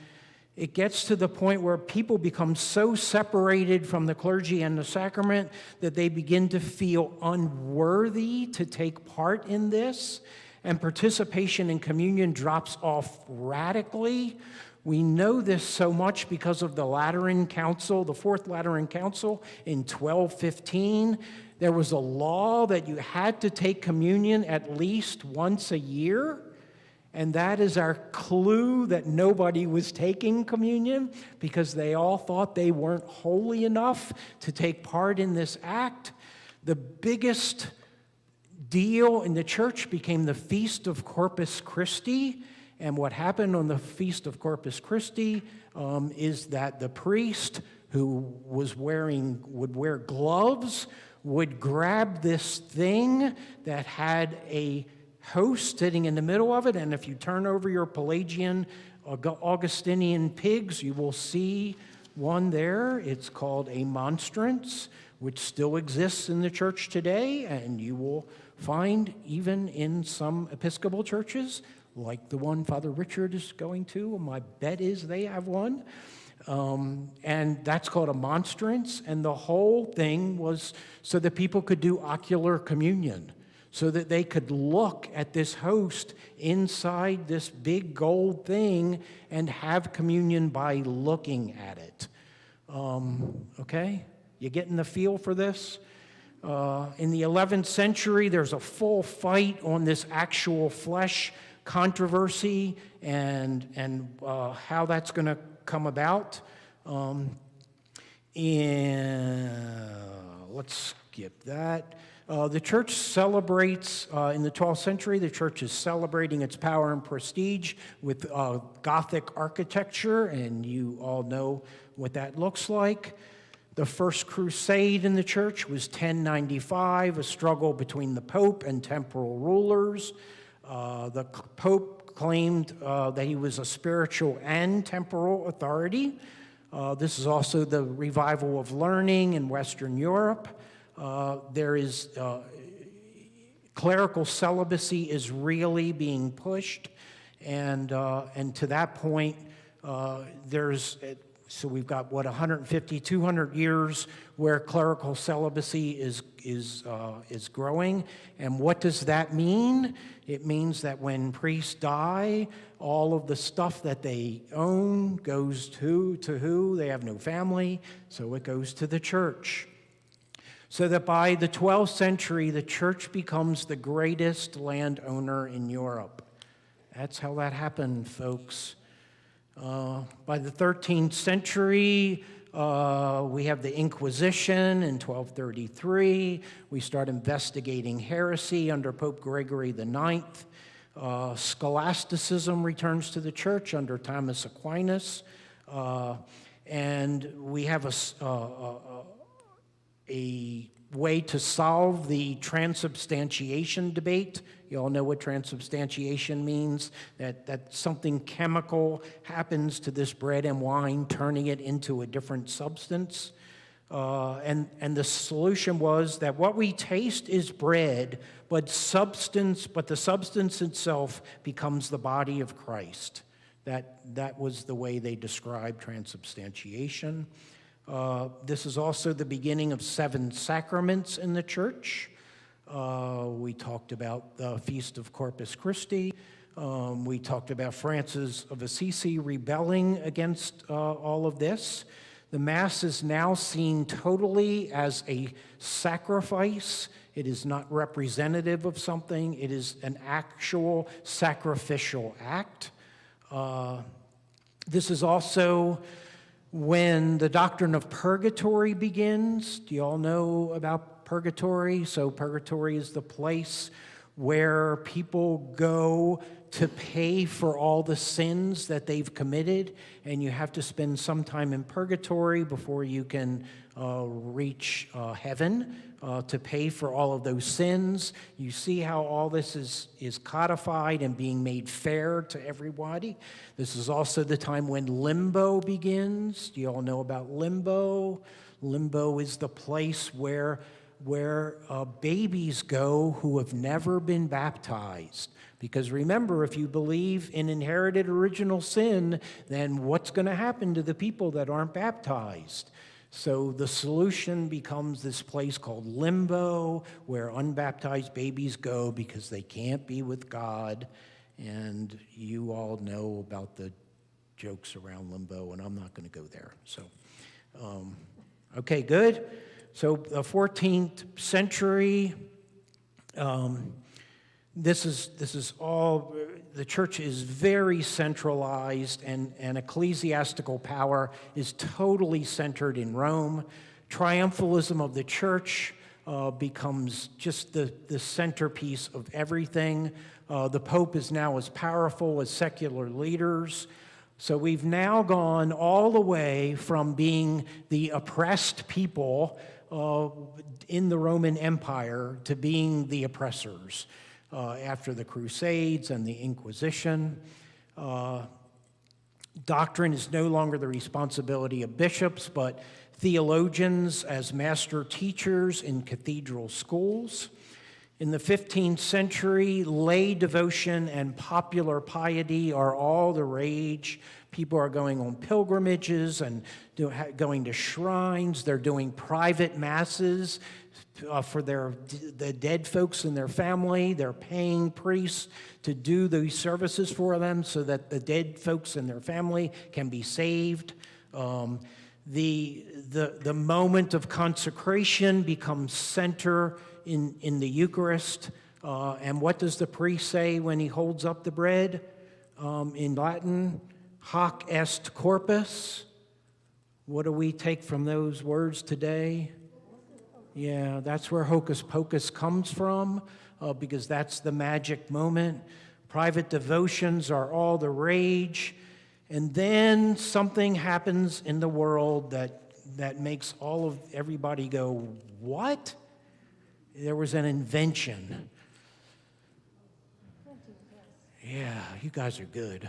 it gets to the point where people become so separated from the clergy and the sacrament that they begin to feel unworthy to take part in this, and participation in communion drops off radically. We know this so much because of the Lateran Council, the Fourth Lateran Council in 1215. There was a law that you had to take communion at least once a year, and that is our clue that nobody was taking communion because they all thought they weren't holy enough to take part in this act. The biggest deal in the church became the Feast of Corpus Christi, and what happened on the Feast of Corpus Christi is that the priest who would wear gloves would grab this thing that had a host sitting in the middle of it, and if you turn over your Pelagian Augustinian pigs, you will see one there. It's called a monstrance, which still exists in the church today, and you will find even in some Episcopal churches, like the one Father Richard is going to. My bet is they have one. And that's called a monstrance, and the whole thing was so that people could do ocular communion, so that they could look at this host inside this big gold thing and have communion by looking at it. Okay? You getting the feel for this? In the 11th century, there's a full fight on this actual flesh controversy and how that's going to come about. Let's skip that. The church celebrates, in the 12th century, the church is celebrating its power and prestige with Gothic architecture, and you all know what that looks like. The first crusade in the church was 1095, a struggle between the Pope and temporal rulers. The Pope claimed that he was a spiritual and temporal authority. This is also the revival of learning in Western Europe. There is clerical celibacy is really being pushed, and to that point, so we've got 150, 200 years where clerical celibacy is growing. And what does that mean? It means that when priests die, all of the stuff that they own goes to who? They have no family, so it goes to the church. So that by the 12th century, the church becomes the greatest landowner in Europe. That's how that happened, folks. By the 13th century, we have the Inquisition in 1233. We start investigating heresy under Pope Gregory IX. Scholasticism returns to the church under Thomas Aquinas. And we have a way to solve the transubstantiation debate. You all know what transubstantiation means, that something chemical happens to this bread and wine, turning it into a different substance. And the solution was that what we taste is bread, but the substance itself becomes the body of Christ. That was the way they described transubstantiation. This is also the beginning of 7 sacraments in the church. We talked about the Feast of Corpus Christi. We talked about Francis of Assisi rebelling against all of this. The Mass is now seen totally as a sacrifice. It is not representative of something. It is an actual sacrificial act. This is also when the doctrine of purgatory begins. Do you all know about purgatory? So purgatory is the place where people go to pay for all the sins that they've committed, and you have to spend some time in purgatory before you can reach heaven to pay for all of those sins. You see how all this is codified and being made fair to everybody. This is also the time when limbo begins. Do you all know about limbo? Limbo is the place where babies go who have never been baptized. Because remember, if you believe in inherited original sin, then what's going to happen to the people that aren't baptized? So the solution becomes this place called limbo, where unbaptized babies go because they can't be with God. And you all know about the jokes around limbo, and I'm not going to go there. So, okay, good. So the 14th century, this is all, the church is very centralized, and ecclesiastical power is totally centered in Rome. Triumphalism of the church becomes just the centerpiece of everything. The Pope is now as powerful as secular leaders. So we've now gone all the way from being the oppressed people in the Roman Empire to being the oppressors. After the Crusades and the Inquisition. Doctrine is no longer the responsibility of bishops, but theologians as master teachers in cathedral schools. In the 15th century, lay devotion and popular piety are all the rage. People are going on pilgrimages and going to shrines. They're doing private masses for the dead folks in their family. They're paying priests to do these services for them so that the dead folks in their family can be saved. The moment of consecration becomes center in the Eucharist. And what does the priest say when he holds up the bread? In Latin, hoc est corpus. What do we take from those words today? Yeah, that's where hocus pocus comes from, because that's the magic moment. Private devotions are all the rage. And then something happens in the world that makes everybody go, what? There was an invention. Yeah, you guys are good.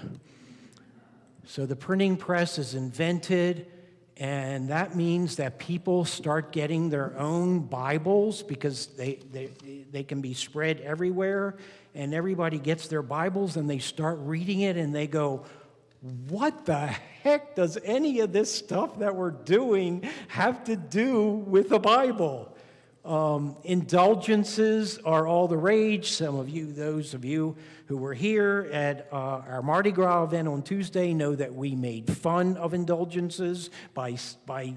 So the printing press is invented, and that means that people start getting their own Bibles because they can be spread everywhere, and everybody gets their Bibles and they start reading it and they go, what the heck does any of this stuff that we're doing have to do with the Bible? Indulgences are all the rage. Some of you, those of you who were here at our Mardi Gras event on Tuesday, know that we made fun of indulgences by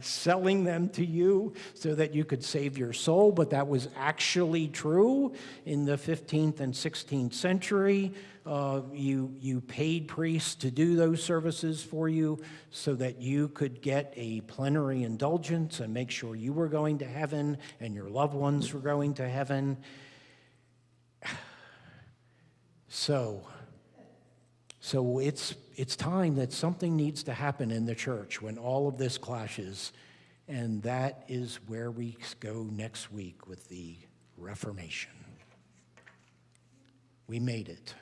selling them to you so that you could save your soul, but that was actually true in the 15th and 16th century. You paid priests to do those services for you so that you could get a plenary indulgence and make sure you were going to heaven and your loved ones were going to heaven. So it's time that something needs to happen in the church when all of this clashes, and that is where we go next week with the Reformation. We made it.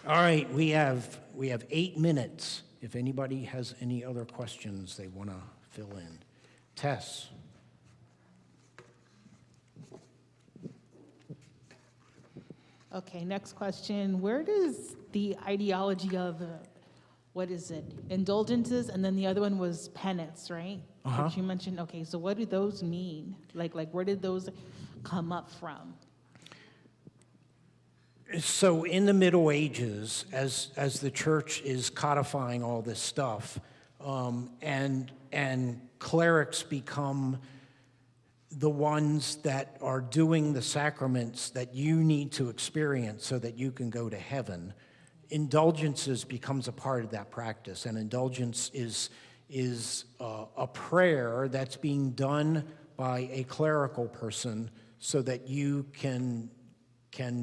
All right, we have 8 minutes. If anybody has any other questions they want to fill in. Tess. Okay, next question. Where does the ideology of, what is it, indulgences, and then the other one was penance, right? Uh-huh. Which you mentioned. Okay, so what do those mean? Like where did those come up from? So in the Middle Ages, as the church is codifying all this stuff, and clerics become the ones that are doing the sacraments that you need to experience so that you can go to heaven, indulgences becomes a part of that practice. And indulgence is a prayer that's being done by a clerical person so that you can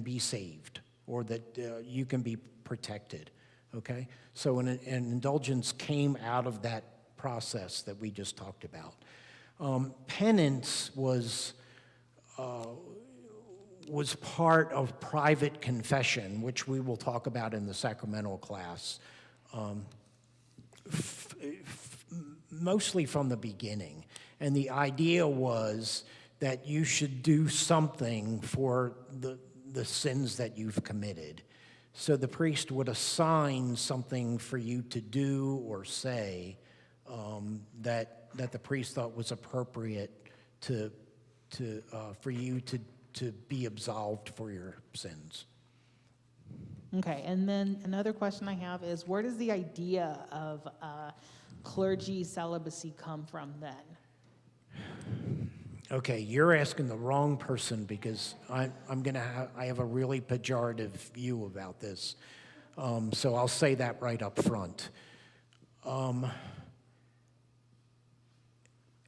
be saved or that you can be protected, okay? So an indulgence came out of that process that we just talked about. Penance was part of private confession, which we will talk about in the sacramental class, mostly from the beginning. And the idea was that you should do something for the sins that you've committed. So the priest would assign something for you to do or say that the priest thought was appropriate for you to be absolved for your sins. Okay, and then another question I have is, where does the idea of clergy celibacy come from then? Okay, you're asking the wrong person because I have a really pejorative view about this. So I'll say that right up front.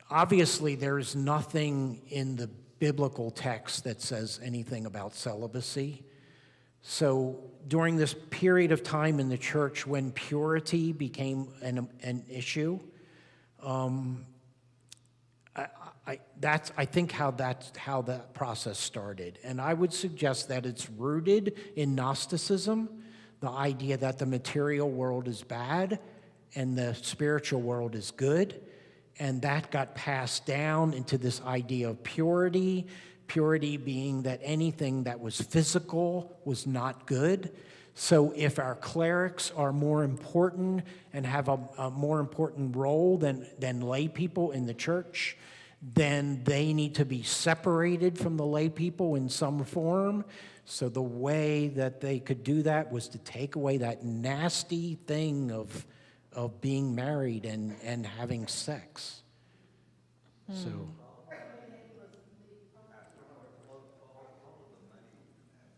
Obviously, there's nothing in the biblical text that says anything about celibacy. So during this period of time in the church when purity became an issue, I think that's how that process started. And I would suggest that it's rooted in Gnosticism, the idea that the material world is bad and the spiritual world is good. And that got passed down into this idea of purity, purity being that anything that was physical was not good. So if our clerics are more important and have a more important role than lay people in the church, then they need to be separated from the lay people in some form. So the way that they could do that was to take away that nasty thing of being married and having sex. So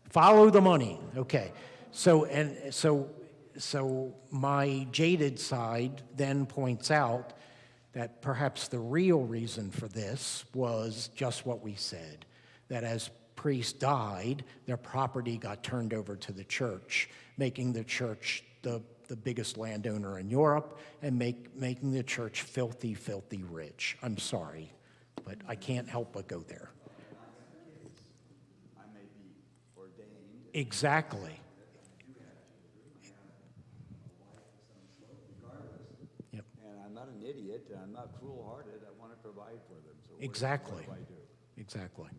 follow the money. Okay. So so my jaded side then points out that perhaps the real reason for this was just what we said, that as priests died, their property got turned over to the church, making the church the biggest landowner in Europe and making the church filthy, filthy rich. I'm sorry, but I can't help but go there. I may be ordained. Exactly. Yep. And I'm not an idiot, and I'm not cruel-hearted. I want to provide for them. So Exactly. what do I do? Exactly.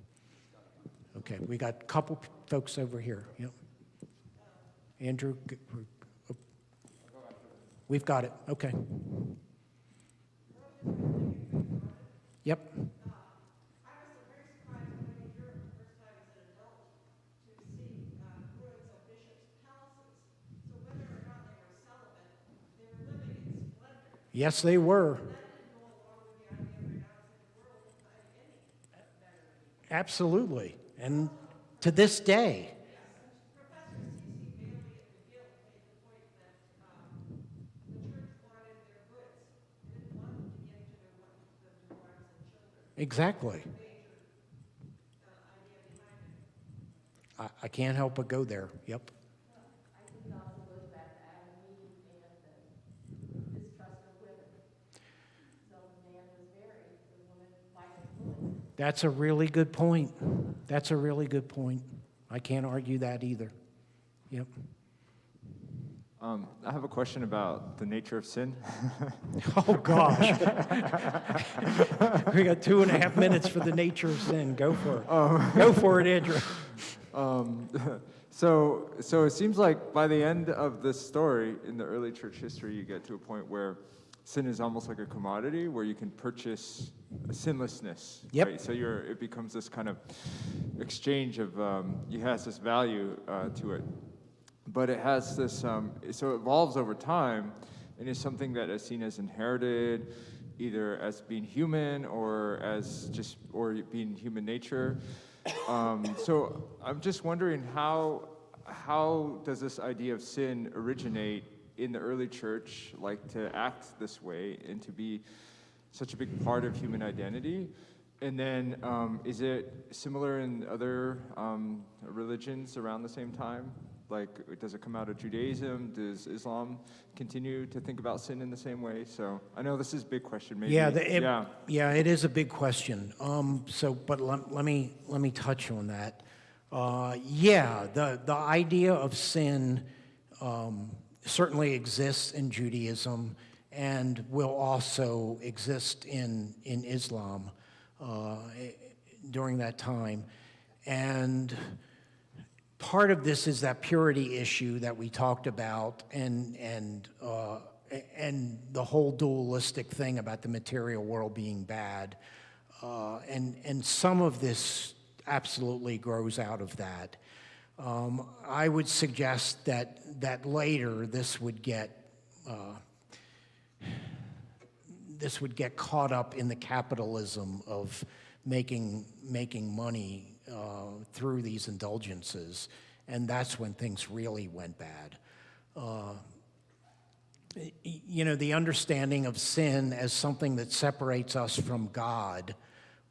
Okay, we got a couple folks over here. Yep. Andrew, we've got it. Okay. Yep. Yes, they were. Absolutely. And to this day. Exactly. I can't help but go there. Yep. That's a really good point. That's a really good point. I can't argue that either. Yep. I have a question about the nature of sin. Oh, gosh. We got 2.5 minutes for the nature of sin. Go for it. Go for it, Andrew. So it seems like by the end of this story in the early church history, you get to a point where sin is almost like a commodity where you can purchase sinlessness. Yep. Right? So it becomes this kind of exchange of, it has this value to it. But it has this, so it evolves over time and is something that is seen as inherited, either as being human or or being human nature. So I'm just wondering how does this idea of sin originate in the early church, like to act this way and to be such a big part of human identity? And then is it similar in other religions around the same time? Like, does it come out of Judaism? Does Islam continue to think about sin in the same way? So I know this is a big question. Maybe. Yeah, it is a big question. But let me touch on that. The idea of sin certainly exists in Judaism and will also exist in Islam during that time. And part of this is that purity issue that we talked about, and the whole dualistic thing about the material world being bad, and some of this absolutely grows out of that. I would suggest that later this would get caught up in the capitalism of making money through these indulgences, and that's when things really went bad. The understanding of sin as something that separates us from God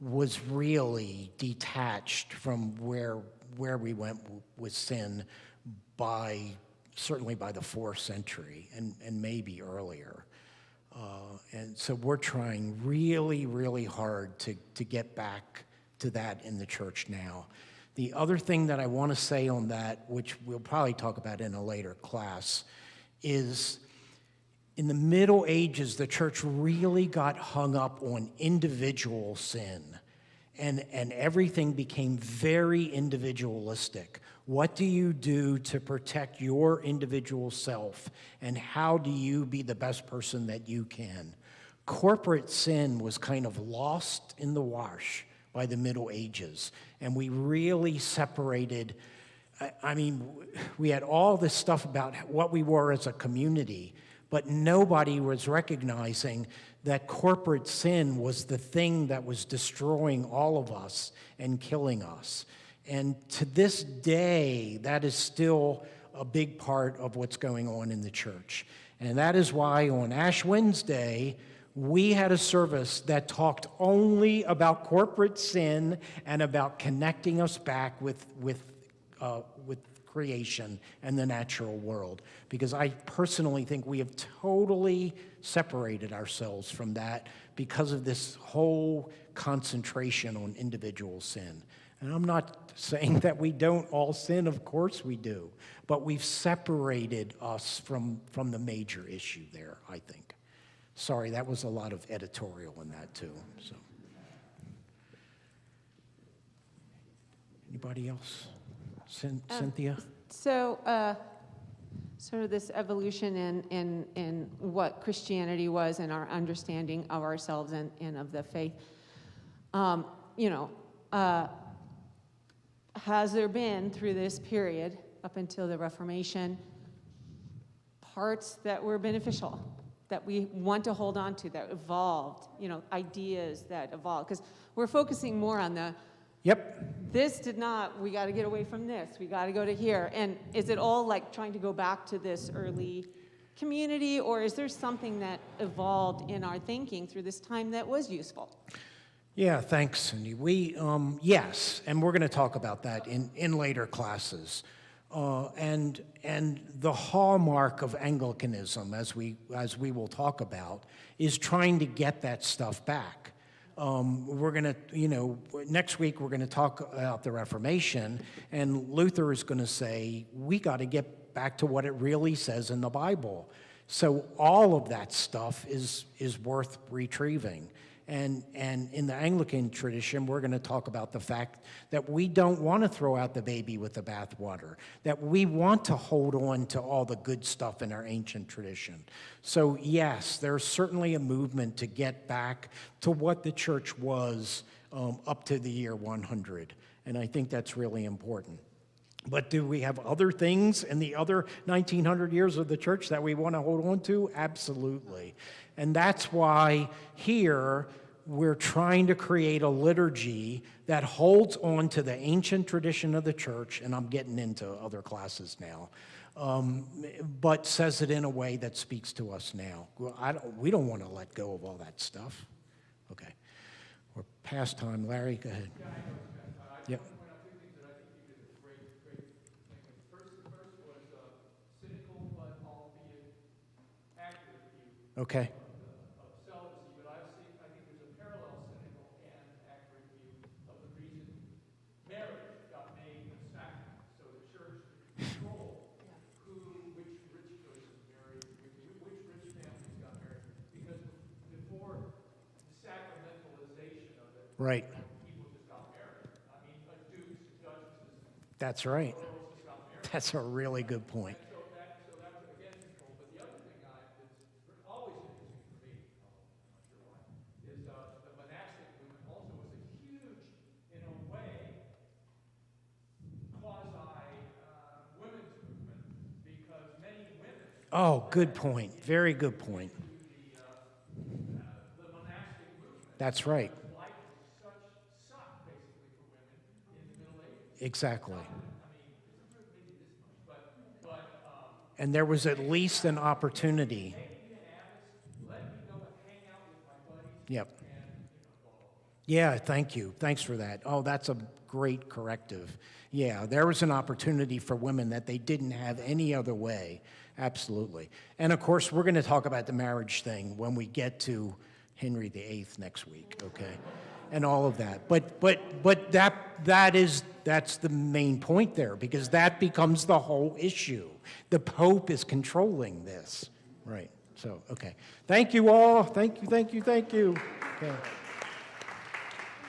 was really detached from where we went with sin certainly by the 4th century and maybe earlier. And so we're trying really, really hard to get back to that in the church now. The other thing that I want to say on that, which we'll probably talk about in a later class, is in the Middle Ages, the church really got hung up on individual sin, and everything became very individualistic. What do you do to protect your individual self, and how do you be the best person that you can? Corporate sin was kind of lost in the wash by the Middle Ages, and we really separated. We had all this stuff about what we were as a community, but nobody was recognizing that corporate sin was the thing that was destroying all of us and killing us. And to this day, that is still a big part of what's going on in the church. And that is why on Ash Wednesday, we had a service that talked only about corporate sin and about connecting us back with creation and the natural world. Because I personally think we have totally separated ourselves from that because of this whole concentration on individual sin. And I'm not saying that we don't all sin, of course we do, but we've separated us from the major issue there, I think. Sorry, that was a lot of editorial in that too. So, anybody else? Cynthia? So, sort of this evolution in what Christianity was and our understanding of ourselves and of the faith. Has there been, through this period, up until the Reformation, parts that were beneficial, that we want to hold on to, that evolved, ideas that evolved? Because we're focusing more on the, this did not, we got to get away from this, we got to go to here. And is it all like trying to go back to this early community, or is there something that evolved in our thinking through this time that was useful? Yeah, thanks, Cindy. Yes, and we're going to talk about that in later classes. And the hallmark of Anglicanism, as we will talk about, is trying to get that stuff back. We're going to, next week we're going to talk about the Reformation, and Luther is going to say, we got to get back to what it really says in the Bible. So all of that stuff is worth retrieving. And in the Anglican tradition, we're going to talk about the fact that we don't want to throw out the baby with the bathwater, that we want to hold on to all the good stuff in our ancient tradition. So yes, there's certainly a movement to get back to what the church was up to the year 100, and I think that's really important. But do we have other things in the other 1900 years of the church that we want to hold on to? Absolutely. And that's why here we're trying to create a liturgy that holds on to the ancient tradition of the church, and I'm getting into other classes now, but says it in a way that speaks to us now. We don't want to let go of all that stuff. Okay. We're past time. Larry, go ahead. Yep. Okay. Of celibacy, but I think there's a parallel cynical and accurate view of the reason marriage got made a sacrament. So the church controlled which rich persons married, which rich families got married, because before the sacramentalization of it, right, people just got married. I mean, like dukes and duchesses. That's right. That's a really good point. Oh, good point. Very good point. That's right. Exactly. And there was at least an opportunity. Yep. Yeah, thank you. Thanks for that. Oh, that's a great corrective. Yeah, there was an opportunity for women that they didn't have any other way. Absolutely. And of course, we're going to talk about the marriage thing when we get to Henry VIII next week, okay? And all of that. But that's the main point there, because that becomes the whole issue. The Pope is controlling this. Right. So, okay. Thank you all. Thank you. Okay.